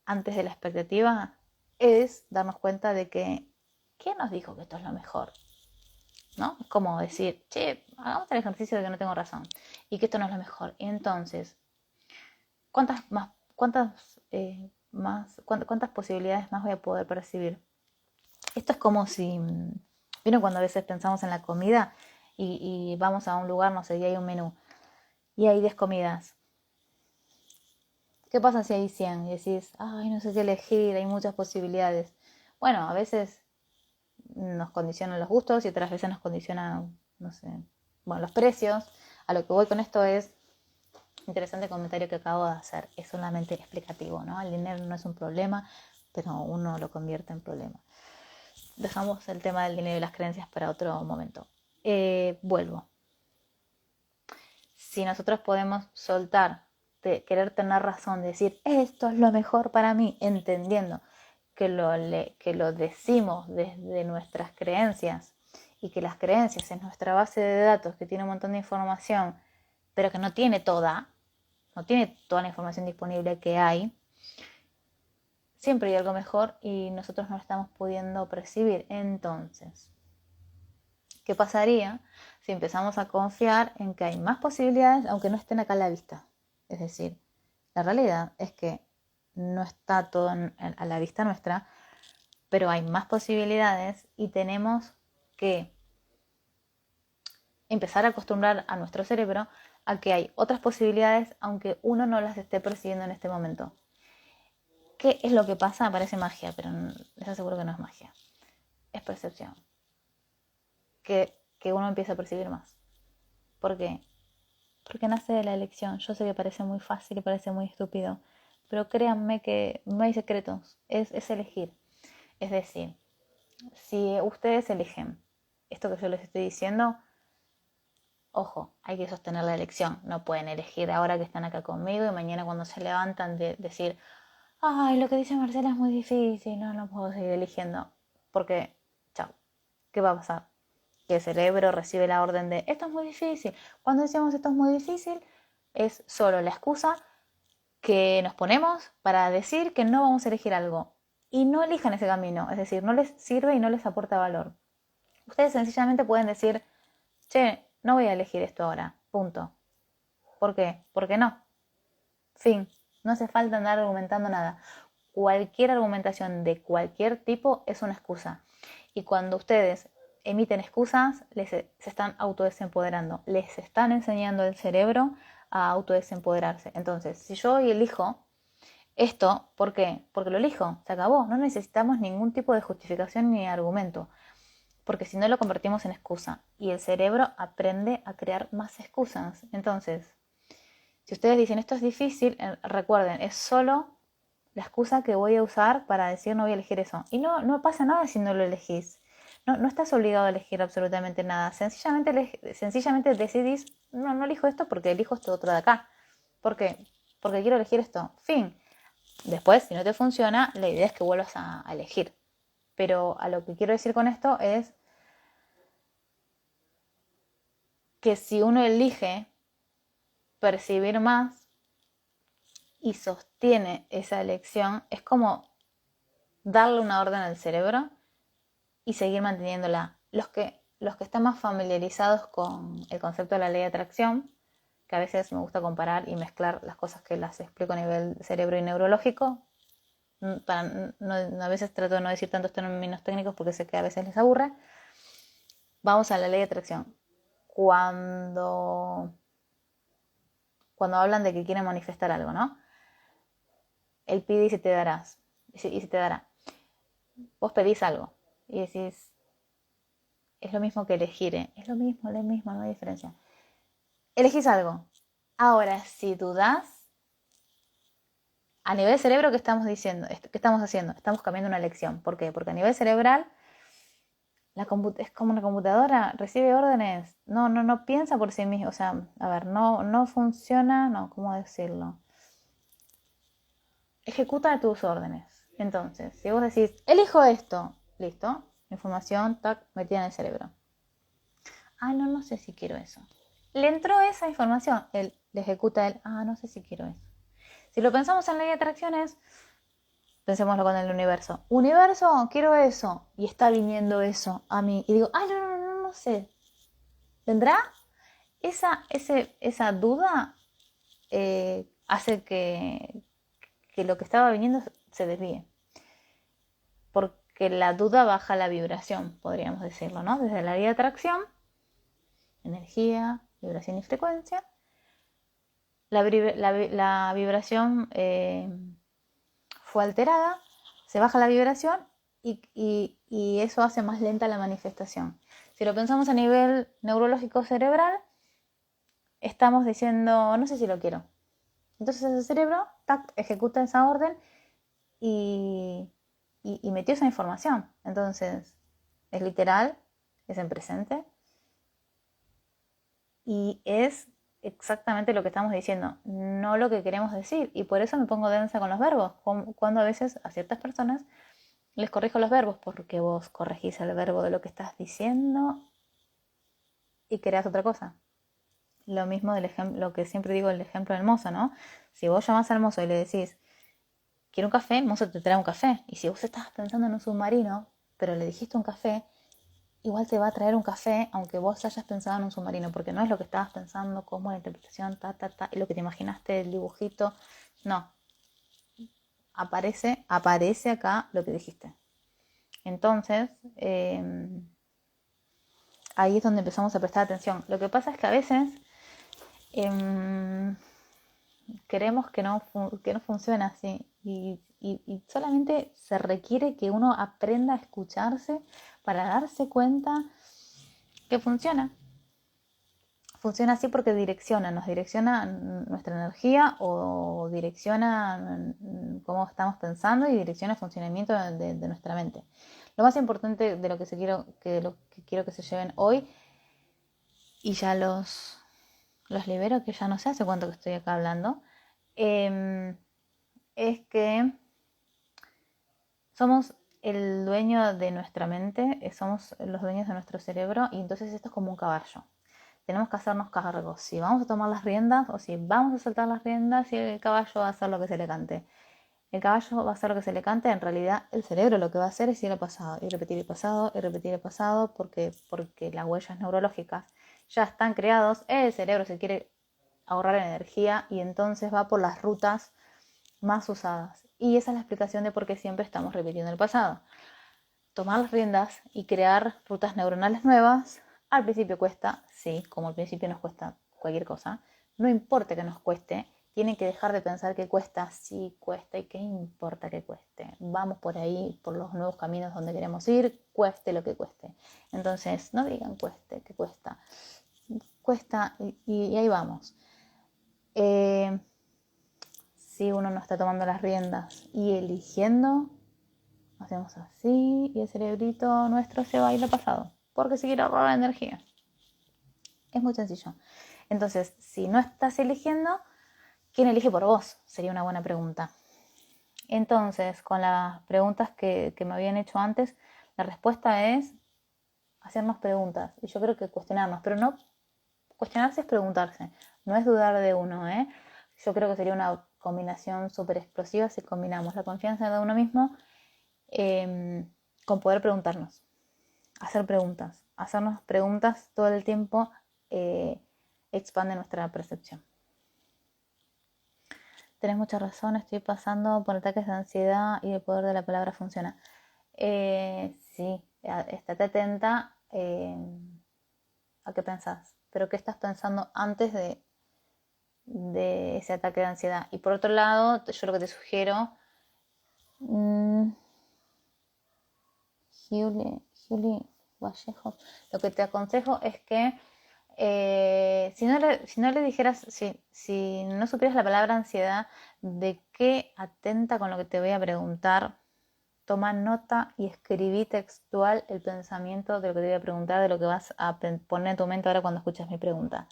antes de la expectativa es darnos cuenta de que ¿quién nos dijo que esto es lo mejor? ¿No? Es como decir, che, hagamos el ejercicio de que no tengo razón y que esto no es lo mejor. Y entonces, ¿cuántas posibilidades más voy a poder percibir? Esto es como si, ¿vieron cuando a veces pensamos en la comida y vamos a un lugar, no sé, y hay un menú y hay 10 comidas? ¿Qué pasa si hay 100 y decís, ay, no sé qué elegir, hay muchas posibilidades? Bueno, a veces nos condicionan los gustos y otras veces nos condicionan, no sé, bueno, los precios. A lo que voy con esto es, interesante comentario que acabo de hacer, es solamente explicativo, ¿no? El dinero no es un problema, pero uno lo convierte en problema. Dejamos el tema del dinero y las creencias para otro momento. Vuelvo. Si nosotros podemos soltar de querer tener razón, de decir esto es lo mejor para mí, entendiendo que lo decimos desde nuestras creencias y que las creencias es nuestra base de datos que tiene un montón de información, pero que no tiene toda la información disponible que hay, siempre hay algo mejor y nosotros no lo estamos pudiendo percibir. Entonces, ¿qué pasaría si empezamos a confiar en que hay más posibilidades aunque no estén acá a la vista? Es decir, la realidad es que no está todo a la vista nuestra, pero hay más posibilidades y tenemos que empezar a acostumbrar a nuestro cerebro a que hay otras posibilidades aunque uno no las esté percibiendo en este momento. ¿Qué es lo que pasa? Parece magia, pero les aseguro que no es magia. Es percepción. Que uno empieza a percibir más. ¿Por qué? Porque nace de la elección. Yo sé que parece muy fácil y parece muy estúpido, pero créanme que no hay secretos. Es elegir. Es decir, si ustedes eligen esto que yo les estoy diciendo, ojo, hay que sostener la elección. No pueden elegir ahora que están acá conmigo y mañana cuando se levantan decir, ay, lo que dice Marcela es muy difícil, no puedo seguir eligiendo. Porque, chao, ¿qué va a pasar? Que el cerebro recibe la orden de, esto es muy difícil. Cuando decimos esto es muy difícil, es solo la excusa que nos ponemos para decir que no vamos a elegir algo. Y no elijan ese camino, es decir, no les sirve y no les aporta valor. Ustedes sencillamente pueden decir, che, no voy a elegir esto ahora, punto. ¿Por qué? Porque no. Fin. No hace falta andar argumentando nada. Cualquier argumentación de cualquier tipo es una excusa. Y cuando ustedes emiten excusas, se están autodesempoderando. Les están enseñando al cerebro a autodesempoderarse. Entonces, si yo hoy elijo esto, ¿por qué? Porque lo elijo, se acabó. No necesitamos ningún tipo de justificación ni argumento. Porque si no lo convertimos en excusa. Y el cerebro aprende a crear más excusas. Entonces, si ustedes dicen esto es difícil, recuerden, es solo la excusa que voy a usar para decir no voy a elegir eso. Y no pasa nada si no lo elegís. No estás obligado a elegir absolutamente nada. Sencillamente decidís, no elijo esto porque elijo esto otro de acá. ¿Por qué? Porque quiero elegir esto. Fin. Después, si no te funciona, la idea es que vuelvas a elegir. Pero a lo que quiero decir con esto es que si uno elige percibir más y sostiene esa elección, es como darle una orden al cerebro y seguir manteniéndola. Los que están más familiarizados con el concepto de la ley de atracción, que a veces me gusta comparar y mezclar las cosas que las explico a nivel cerebro y neurológico, a veces trato de no decir tantos términos técnicos porque sé que a veces les aburre. Vamos a la ley de atracción. Cuando hablan de que quieren manifestar algo, ¿no? Él pide y se te darás. Y se te dará. Vos pedís algo y decís, es lo mismo que elegir, ¿eh? Es lo mismo, no hay diferencia. Elegís algo. Ahora, si dudás, a nivel cerebro, ¿qué estamos diciendo? ¿Qué estamos haciendo? Estamos cambiando una elección. ¿Por qué? Porque a nivel cerebral, es como una computadora, recibe órdenes, no piensa por sí mismo. O sea, a ver, no funciona, ¿cómo decirlo? Ejecuta tus órdenes. Entonces, si vos decís, elijo esto, listo, información, tac, metida en el cerebro. No sé si quiero eso. Le entró esa información, él le ejecuta él, no sé si quiero eso. Si lo pensamos en ley de atracciones, pensémoslo con el universo. Universo, quiero eso. Y está viniendo eso a mí. Y digo, no sé. ¿Vendrá? Esa duda hace que lo que estaba viniendo se desvíe. Porque la duda baja la vibración, podríamos decirlo, ¿no? Desde la ley de atracción, energía, vibración y frecuencia. La vibración fue alterada, se baja la vibración y eso hace más lenta la manifestación. Si lo pensamos a nivel neurológico cerebral, estamos diciendo, no sé si lo quiero. Entonces ese cerebro ejecuta esa orden y metió esa información. Entonces es literal, es en presente y es exactamente lo que estamos diciendo, no lo que queremos decir. Y por eso me pongo densa con los verbos, cuando a veces a ciertas personas les corrijo los verbos, porque vos corregís el verbo de lo que estás diciendo y creas otra cosa. Lo mismo del ejemplo, lo que siempre digo, el ejemplo del mozo, ¿no? Si vos llamás al mozo y le decís, quiero un café, el mozo te trae un café. Y si vos estabas pensando en un submarino, pero le dijiste un café, igual te va a traer un café, aunque vos hayas pensado en un submarino, porque no es lo que estabas pensando, como la interpretación, y lo que te imaginaste, el dibujito. No. Aparece acá lo que dijiste. Entonces, ahí es donde empezamos a prestar atención. Lo que pasa es que a veces queremos que no funcione así y solamente se requiere que uno aprenda a escucharse para darse cuenta que funciona. Funciona así porque nos direcciona nuestra energía o direcciona cómo estamos pensando y direcciona el funcionamiento de nuestra mente. Lo más importante de lo que quiero que se lleven hoy, y ya los libero, que ya no sé hace cuánto que estoy acá hablando, es que somos el dueño de nuestra mente, somos los dueños de nuestro cerebro, y entonces esto es como un caballo. Tenemos que hacernos cargo si vamos a tomar las riendas o si vamos a soltar las riendas, y el caballo va a hacer lo que se le cante. El caballo va a hacer lo que se le cante, en realidad el cerebro lo que va a hacer es ir al pasado y repetir el pasado y repetir el pasado, porque las huellas neurológicas ya están creadas, el cerebro se quiere ahorrar energía y entonces va por las rutas más usadas. Y esa es la explicación de por qué siempre estamos repitiendo el pasado. Tomar las riendas y crear rutas neuronales nuevas, al principio cuesta, sí, como al principio nos cuesta cualquier cosa. No importa que nos cueste, tienen que dejar de pensar que cuesta, sí cuesta, y qué importa que cueste. Vamos por ahí, por los nuevos caminos donde queremos ir, cueste lo que cueste. Entonces, no digan cueste, que cuesta. Cuesta y ahí vamos. Si uno no está tomando las riendas y eligiendo, hacemos así y el cerebrito nuestro se va a ir al pasado, porque se quiere ahorrar energía. Es muy sencillo. Entonces, si no estás eligiendo, ¿quién elige por vos? Sería una buena pregunta. Entonces, con las preguntas que me habían hecho antes, la respuesta es hacernos preguntas. Y yo creo que cuestionarnos, pero no cuestionarse es preguntarse, no es dudar de uno, ¿eh? Yo creo que sería una combinación súper explosiva si combinamos la confianza de uno mismo, con poder preguntarnos, hacer preguntas, hacernos preguntas todo el tiempo expande nuestra percepción. Tenés mucha razón, estoy pasando por ataques de ansiedad y el poder de la palabra funciona. Sí, estate atenta a qué pensás, pero qué estás pensando antes de ese ataque de ansiedad. Y por otro lado, yo lo que te sugiero, Julie Vallejo, lo que te aconsejo es que si no le dijeras, si no supieras la palabra ansiedad, de qué atenta con lo que te voy a preguntar, toma nota y escribí textual el pensamiento de lo que te voy a preguntar, de lo que vas a poner en tu mente ahora cuando escuchas mi pregunta.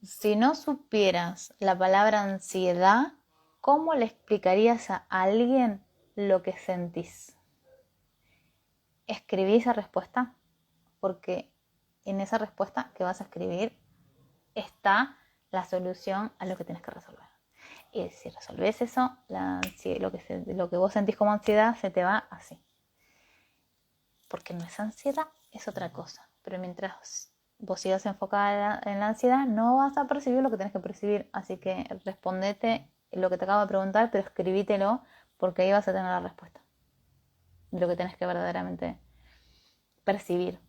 Si no supieras la palabra ansiedad, ¿cómo le explicarías a alguien lo que sentís? Escribí esa respuesta porque en esa respuesta que vas a escribir está la solución a lo que tienes que resolver. Y si resolves eso, lo que vos sentís como ansiedad se te va así. Porque no es ansiedad, es otra cosa. Pero mientras vos sigas enfocada en la ansiedad, no vas a percibir lo que tenés que percibir. Así que respondete lo que te acabo de preguntar, pero escribítelo porque ahí vas a tener la respuesta de lo que tenés que verdaderamente percibir.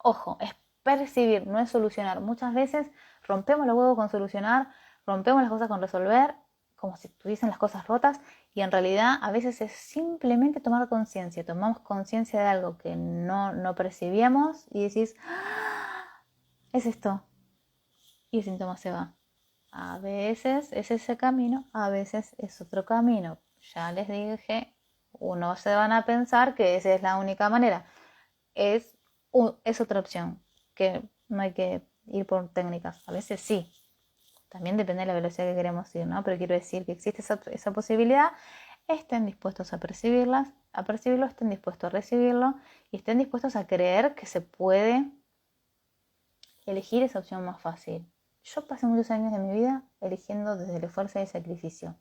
Ojo, es percibir, no es solucionar. Muchas veces rompemos los huevos con solucionar, rompemos las cosas con resolver, como si estuviesen las cosas rotas, y en realidad a veces es simplemente tomar conciencia. Tomamos conciencia de algo que no percibíamos y decís, ¡ah! Es esto. Y el síntoma se va. A veces es ese camino, a veces es otro camino. Ya les dije, uno se van a pensar que esa es la única manera. Es otra opción, que no hay que ir por técnicas. A veces sí, también depende de la velocidad que queremos ir, ¿no? Pero quiero decir que existe esa posibilidad, estén dispuestos a percibirlo, estén dispuestos a recibirlo y estén dispuestos a creer que se puede elegir esa opción más fácil. Yo pasé muchos años de mi vida eligiendo desde el esfuerzo y el sacrificio.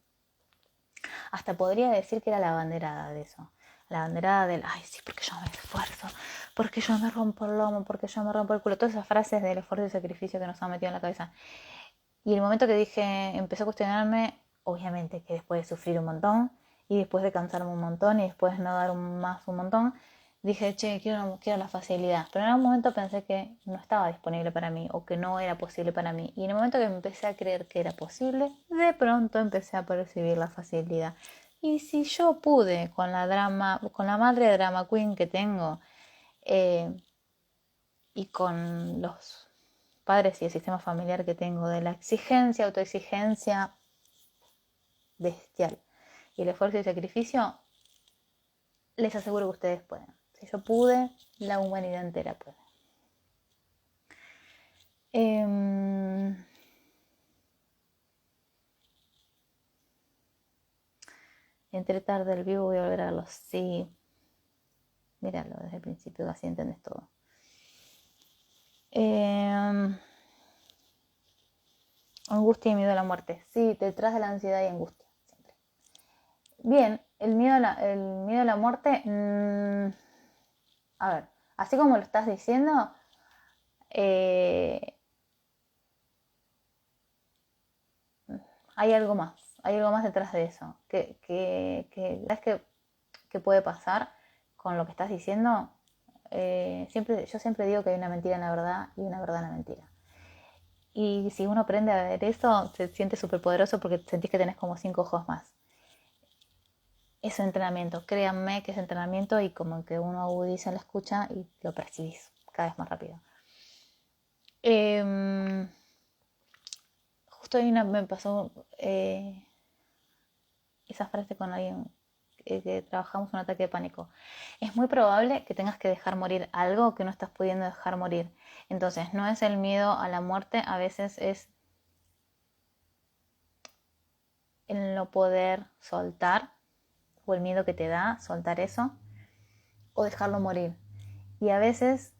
Hasta podría decir que era la banderada de eso. La banderada del, ay, sí, porque yo me esfuerzo, porque yo me rompo el lomo, porque yo me rompo el culo. Todas esas frases del esfuerzo y sacrificio que nos han metido en la cabeza. Y el momento que dije, empecé a cuestionarme, obviamente que después de sufrir un montón, y después de cansarme un montón, y después de no dar más un montón, dije, che, quiero la facilidad. Pero en algún momento pensé que no estaba disponible para mí, o que no era posible para mí. Y en el momento que empecé a creer que era posible, de pronto empecé a percibir la facilidad. Y si yo pude con la madre de drama queen que tengo, y con los padres y el sistema familiar que tengo, de la exigencia, autoexigencia bestial y el esfuerzo y sacrificio, les aseguro que ustedes pueden. Si yo pude, la humanidad entera puede. Entre tarde el vivo voy a volver a verlo. Sí, míralo desde el principio, así entendés todo. Angustia y miedo a la muerte. Sí, detrás de la ansiedad y angustia, siempre. Bien, el miedo a la muerte, a ver, así como lo estás diciendo, hay algo más detrás de eso. ¿Sabes qué puede pasar con lo que estás diciendo? Yo siempre digo que hay una mentira en la verdad y una verdad en la mentira. Y si uno aprende a ver eso, se siente súper poderoso porque sentís que tenés como 5 ojos más. Es entrenamiento, créanme que es entrenamiento y como que uno agudiza la escucha y lo percibís cada vez más rápido. Justo hoy me pasó esa frase con alguien que trabajamos un ataque de pánico. Es muy probable que tengas que dejar morir algo que no estás pudiendo dejar morir. Entonces, no es el miedo a la muerte, a veces es el no poder soltar o el miedo que te da soltar eso o dejarlo morir. Y a veces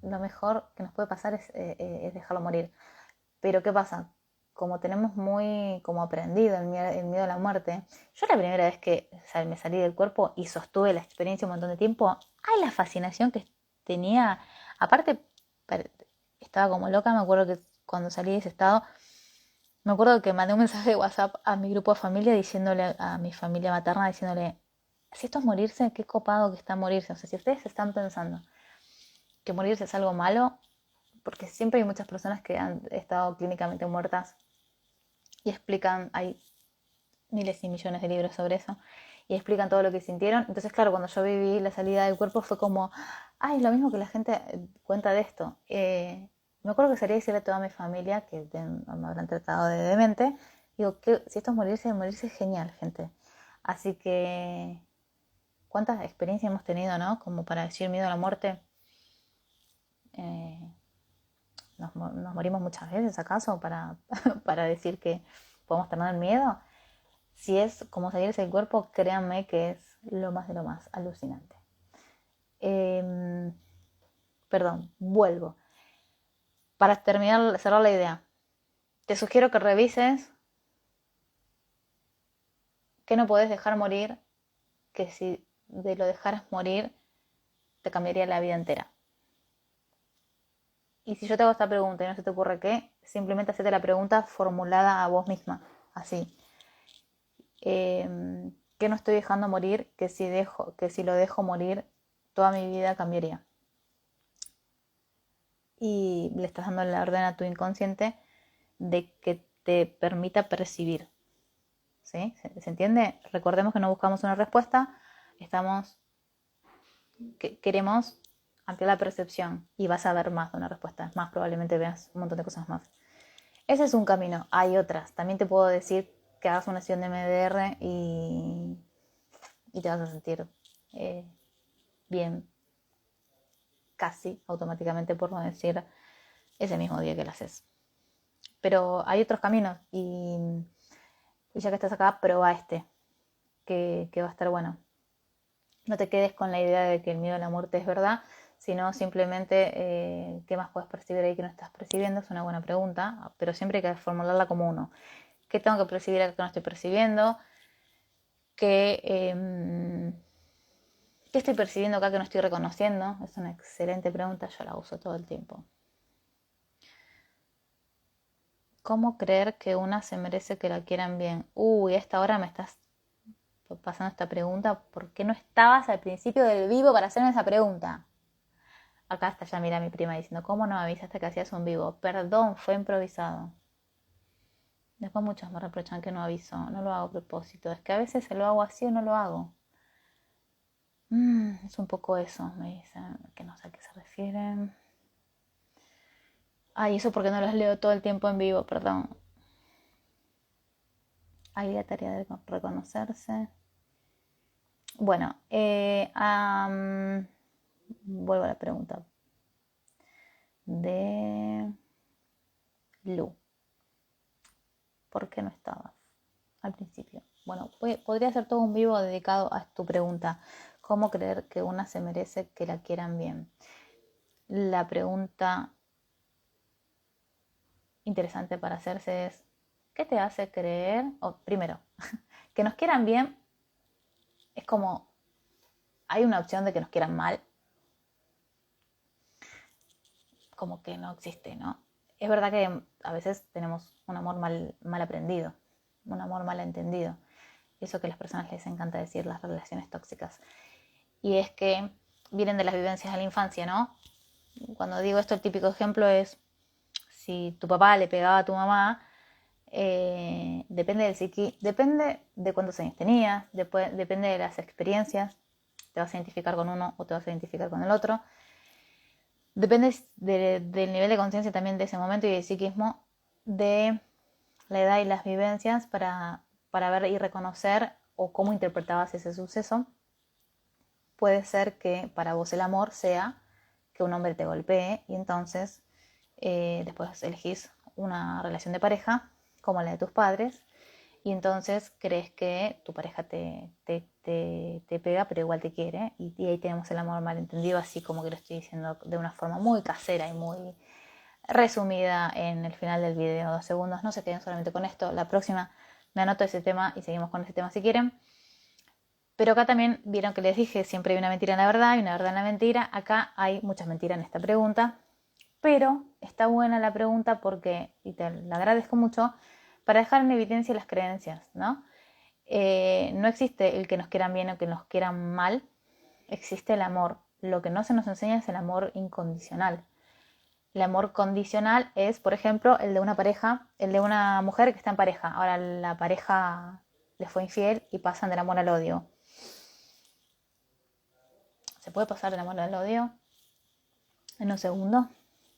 lo mejor que nos puede pasar es dejarlo morir. Pero ¿qué pasa? como tenemos muy como aprendido el miedo a la muerte, yo la primera vez que me salí del cuerpo y sostuve la experiencia un montón de tiempo, ay, la fascinación que tenía, aparte estaba como loca, me acuerdo que cuando salí de ese estado, me acuerdo que mandé un mensaje de WhatsApp a mi grupo de familia diciéndole, a mi familia materna, diciéndole, si esto es morirse, qué copado que está morirse, o sea, si ustedes están pensando que morirse es algo malo, porque siempre hay muchas personas que han estado clínicamente muertas y explican, hay miles y millones de libros sobre eso, y explican todo lo que sintieron. Entonces, claro, cuando yo viví la salida del cuerpo fue como, ay, es lo mismo que la gente cuenta de esto. Me acuerdo que salí a decirle a toda mi familia, que me habrán tratado de demente, digo, que si esto es morirse es genial, gente. Así que, ¿cuántas experiencias hemos tenido, no? Como para decir miedo a la muerte. Nos morimos muchas veces, ¿acaso? Para decir que podemos tener miedo. Si es como salirse del cuerpo, créanme que es lo más de lo más alucinante. Perdón, vuelvo. Para terminar, cerrar la idea, te sugiero que revises que no podés dejar morir, que si de lo dejaras morir, te cambiaría la vida entera. Y si yo te hago esta pregunta y no se te ocurre qué, simplemente hacete la pregunta formulada a vos misma, así. ¿Qué no estoy dejando morir? Que si lo dejo morir, toda mi vida cambiaría. Y le estás dando la orden a tu inconsciente de que te permita percibir. ¿Sí? ¿Se entiende? Recordemos que no buscamos una respuesta, queremos ampliar la percepción y vas a ver más de una respuesta. Más probablemente veas un montón de cosas más. Ese es un camino, hay otras. También te puedo decir que hagas una sesión de MDR y te vas a sentir bien casi automáticamente, por no decir ese mismo día que lo haces. Pero hay otros caminos y ya que estás acá, prueba este, que va a estar bueno. No te quedes con la idea de que el miedo a la muerte es verdad, sino simplemente qué más puedes percibir ahí que no estás percibiendo. Es una buena pregunta, pero siempre hay que formularla como uno. ¿Qué tengo que percibir acá que no estoy percibiendo? ¿Qué estoy percibiendo acá que no estoy reconociendo? Es una excelente pregunta, yo la uso todo el tiempo. ¿Cómo creer que una se merece que la quieran bien? Uy, a esta hora me estás pasando esta pregunta. ¿Por qué no estabas al principio del vivo para hacerme esa pregunta? Acá está ya, mira mi prima diciendo, ¿cómo no me avisaste que hacías un vivo? Perdón, fue improvisado. Después muchos me reprochan que no aviso, no lo hago a propósito. Es que a veces se lo hago así o no lo hago. Es un poco eso, me dicen, que no sé a qué se refieren. Ay, eso porque no los leo todo el tiempo en vivo, perdón. Hay la tarea de reconocerse. Bueno, vuelvo a la pregunta de Lu. ¿Por qué no estabas al principio? Bueno, podría ser todo un vivo dedicado a tu pregunta. ¿Cómo creer que una se merece que la quieran bien? La pregunta interesante para hacerse es, ¿qué te hace creer? Primero, que nos quieran bien es como, hay una opción de que nos quieran mal, como que no existe, ¿no? Es verdad que a veces tenemos un amor mal aprendido, un amor mal entendido. Eso que a las personas les encanta decir, las relaciones tóxicas. Y es que vienen de las vivencias de la infancia, ¿no? Cuando digo esto, el típico ejemplo es, si tu papá le pegaba a tu mamá, depende de cuántos años tenías, depende de las experiencias, te vas a identificar con uno o te vas a identificar con el otro. Depende del nivel de conciencia también de ese momento y del psiquismo, de la edad y las vivencias para ver y reconocer o cómo interpretabas ese suceso. Puede ser que para vos el amor sea que un hombre te golpee y entonces después elegís una relación de pareja como la de tus padres y entonces crees que tu pareja te pega pero igual te quiere y ahí tenemos el amor malentendido, así como que lo estoy diciendo de una forma muy casera y muy resumida en el final del video, 2 segundos. No se queden solamente con esto. La próxima me anoto ese tema y seguimos con ese tema si quieren. Pero acá también vieron que les dije, siempre hay una mentira en la verdad y una verdad en la mentira. Acá hay muchas mentiras en esta pregunta. Pero está buena la pregunta porque, y te la agradezco mucho, para dejar en evidencia las creencias, ¿no? No existe el que nos quieran bien o que nos quieran mal. Existe el amor. Lo que no se nos enseña es el amor incondicional. El amor condicional es, por ejemplo, el de una pareja, el de una mujer que está en pareja. Ahora la pareja le fue infiel y pasan del amor al odio. ¿Se puede pasar del amor al odio en un segundo?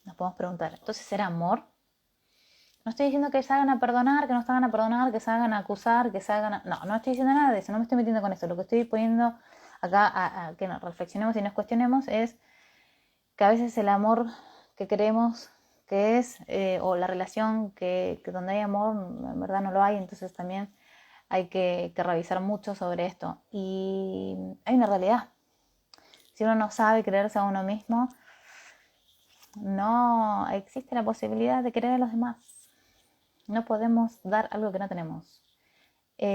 Nos podemos preguntar. Entonces, ¿será amor? No estoy diciendo que se hagan a perdonar, que no se hagan a perdonar, que se hagan a acusar, que se hagan a... No, no estoy diciendo nada de eso, no me estoy metiendo con eso. Lo que estoy poniendo acá a que nos reflexionemos y nos cuestionemos es que a veces el amor que creemos que es, o la relación que donde hay amor, en verdad no lo hay, entonces también hay que revisar mucho sobre esto. Y hay una realidad. Si uno no sabe creerse a uno mismo, no existe la posibilidad de querer a los demás. No podemos dar algo que no tenemos. Y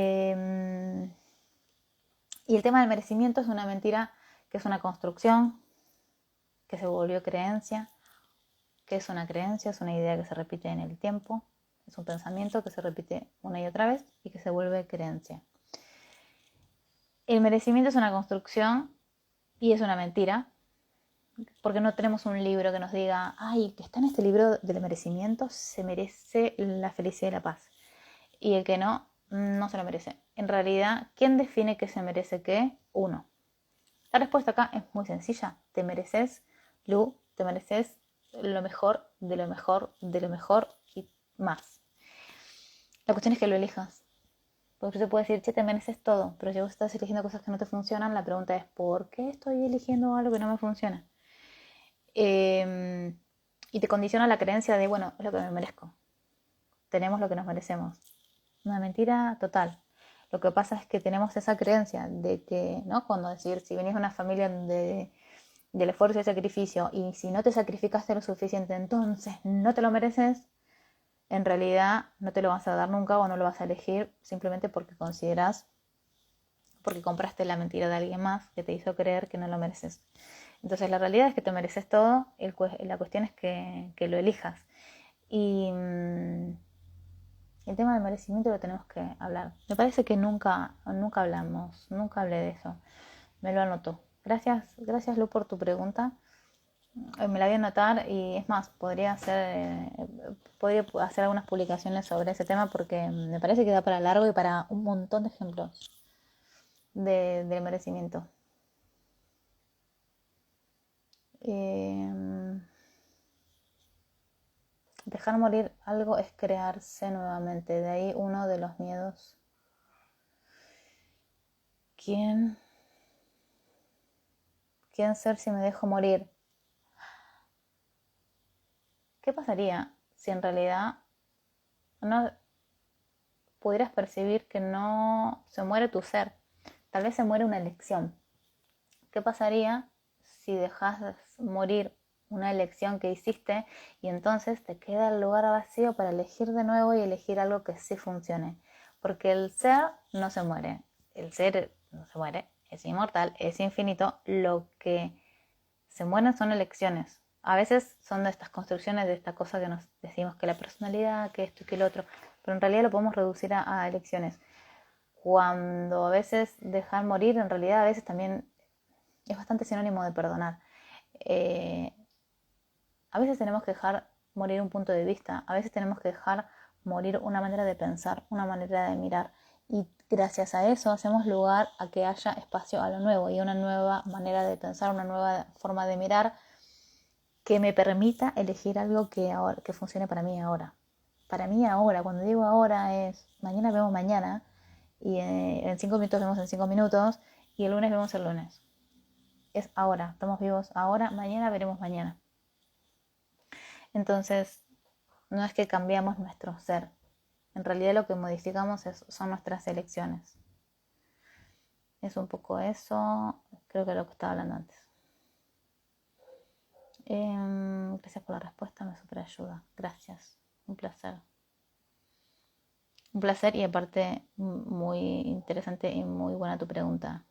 el tema del merecimiento es una mentira que es una construcción, que se volvió creencia, que es una creencia, es una idea que se repite en el tiempo, es un pensamiento que se repite una y otra vez y que se vuelve creencia. El merecimiento es una construcción y es una mentira, porque no tenemos un libro que nos diga, ay, que está en este libro del merecimiento, se merece la felicidad y la paz. Y el que no, no se lo merece. En realidad, ¿quién define que se merece qué? Uno. La respuesta acá es muy sencilla. Te mereces, Lu, te mereces lo mejor, de lo mejor, de lo mejor y más. La cuestión es que lo elijas. Porque yo te puedo decir, che, te mereces todo, pero si vos estás eligiendo cosas que no te funcionan, la pregunta es, ¿por qué estoy eligiendo algo que no me funciona? Y te condiciona la creencia de, bueno, es lo que me merezco. Tenemos lo que nos merecemos. Una mentira total. Lo que pasa es que tenemos esa creencia de que, ¿no? Cuando decir, si venís de una familia del esfuerzo y el sacrificio y si no te sacrificaste lo suficiente, entonces no te lo mereces, en realidad no te lo vas a dar nunca o no lo vas a elegir simplemente porque consideras, porque compraste la mentira de alguien más que te hizo creer que no lo mereces. Entonces la realidad es que te mereces todo, la cuestión es que lo elijas. Y el tema del merecimiento lo tenemos que hablar. Me parece que nunca hablamos, nunca hablé de eso. Me lo anotó. Gracias Lu por tu pregunta. Me la voy a anotar y es más, podría hacer algunas publicaciones sobre ese tema porque me parece que da para largo y para un montón de ejemplos del merecimiento. Dejar morir algo es crearse nuevamente. De ahí uno de los miedos. ¿Quién ser si me dejo morir? ¿Qué pasaría si en realidad no pudieras percibir que no se muere tu ser? Tal vez se muere una elección. ¿Qué pasaría si dejas morir una elección que hiciste y entonces te queda el lugar vacío para elegir de nuevo y elegir algo que sí funcione? Porque el ser no se muere. El ser no se muere, es inmortal, es infinito. Lo que se mueren son elecciones. A veces son de estas construcciones, de esta cosa que nos decimos que la personalidad, que esto y que el otro, pero en realidad lo podemos reducir a elecciones. Cuando a veces dejar morir, en realidad a veces también es bastante sinónimo de perdonar. A veces tenemos que dejar morir un punto de vista, a veces tenemos que dejar morir una manera de pensar, una manera de mirar. Y gracias a eso hacemos lugar a que haya espacio a lo nuevo y una nueva manera de pensar, una nueva forma de mirar que me permita elegir algo que funcione para mí ahora. Para mí ahora, cuando digo ahora es mañana vemos mañana y en 5 minutos vemos en 5 minutos y el lunes vemos el lunes. Es ahora, estamos vivos ahora, mañana veremos mañana. Entonces, no es que cambiamos nuestro ser. En realidad lo que modificamos son nuestras elecciones. Es un poco eso, creo que lo que estaba hablando antes. Gracias por la respuesta, me super ayuda. Gracias, un placer. Un placer y aparte muy interesante y muy buena tu pregunta.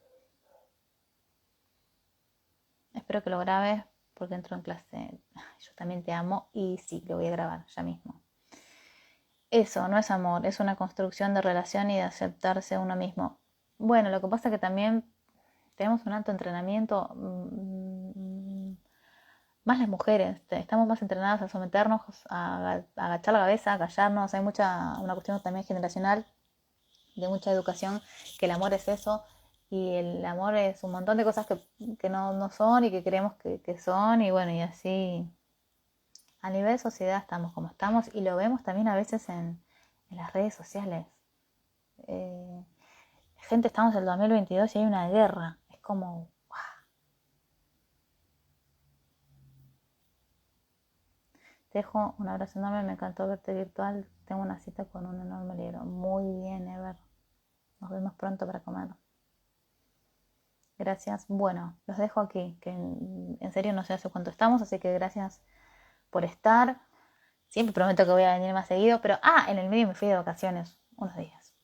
Espero que lo grabes porque entro en clase. Yo también te amo y sí, lo voy a grabar ya mismo. Eso no es amor, es una construcción de relación y de aceptarse uno mismo. Bueno, lo que pasa es que también tenemos un alto entrenamiento, más las mujeres, estamos más entrenadas a someternos, a agachar la cabeza, a callarnos. Hay una cuestión también generacional de mucha educación, que el amor es eso, y el amor es un montón de cosas que no son y que creemos que son, y bueno, y así a nivel sociedad estamos como estamos, y lo vemos también a veces en las redes sociales. Eh, Gente, estamos en el 2022 y hay una guerra, es como... Te dejo un abrazo enorme, me encantó verte virtual, tengo una cita con un enorme libro. Muy bien, Ever, nos vemos pronto para comer. Gracias. Bueno, los dejo aquí, que en serio no sé hace cuánto estamos, así que gracias por estar. Siempre prometo que voy a venir más seguido, pero en el medio me fui de vacaciones unos días.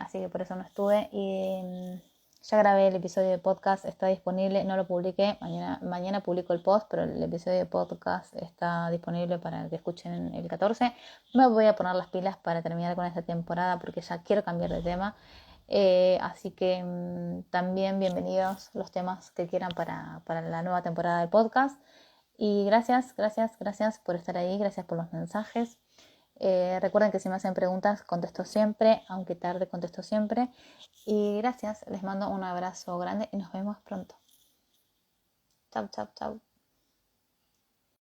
Así que por eso no estuve. Y ya grabé el episodio de podcast, está disponible, no lo publiqué, mañana publico el post, pero el episodio de podcast está disponible para que escuchen el 14. Me voy a poner las pilas para terminar con esta temporada porque ya quiero cambiar de tema. Así que también bienvenidos los temas que quieran para la nueva temporada del podcast. Y gracias por estar ahí, gracias por los mensajes. Recuerden que si me hacen preguntas contesto siempre, aunque tarde contesto siempre. Y gracias, les mando un abrazo grande y nos vemos pronto. Chau, chau, chau.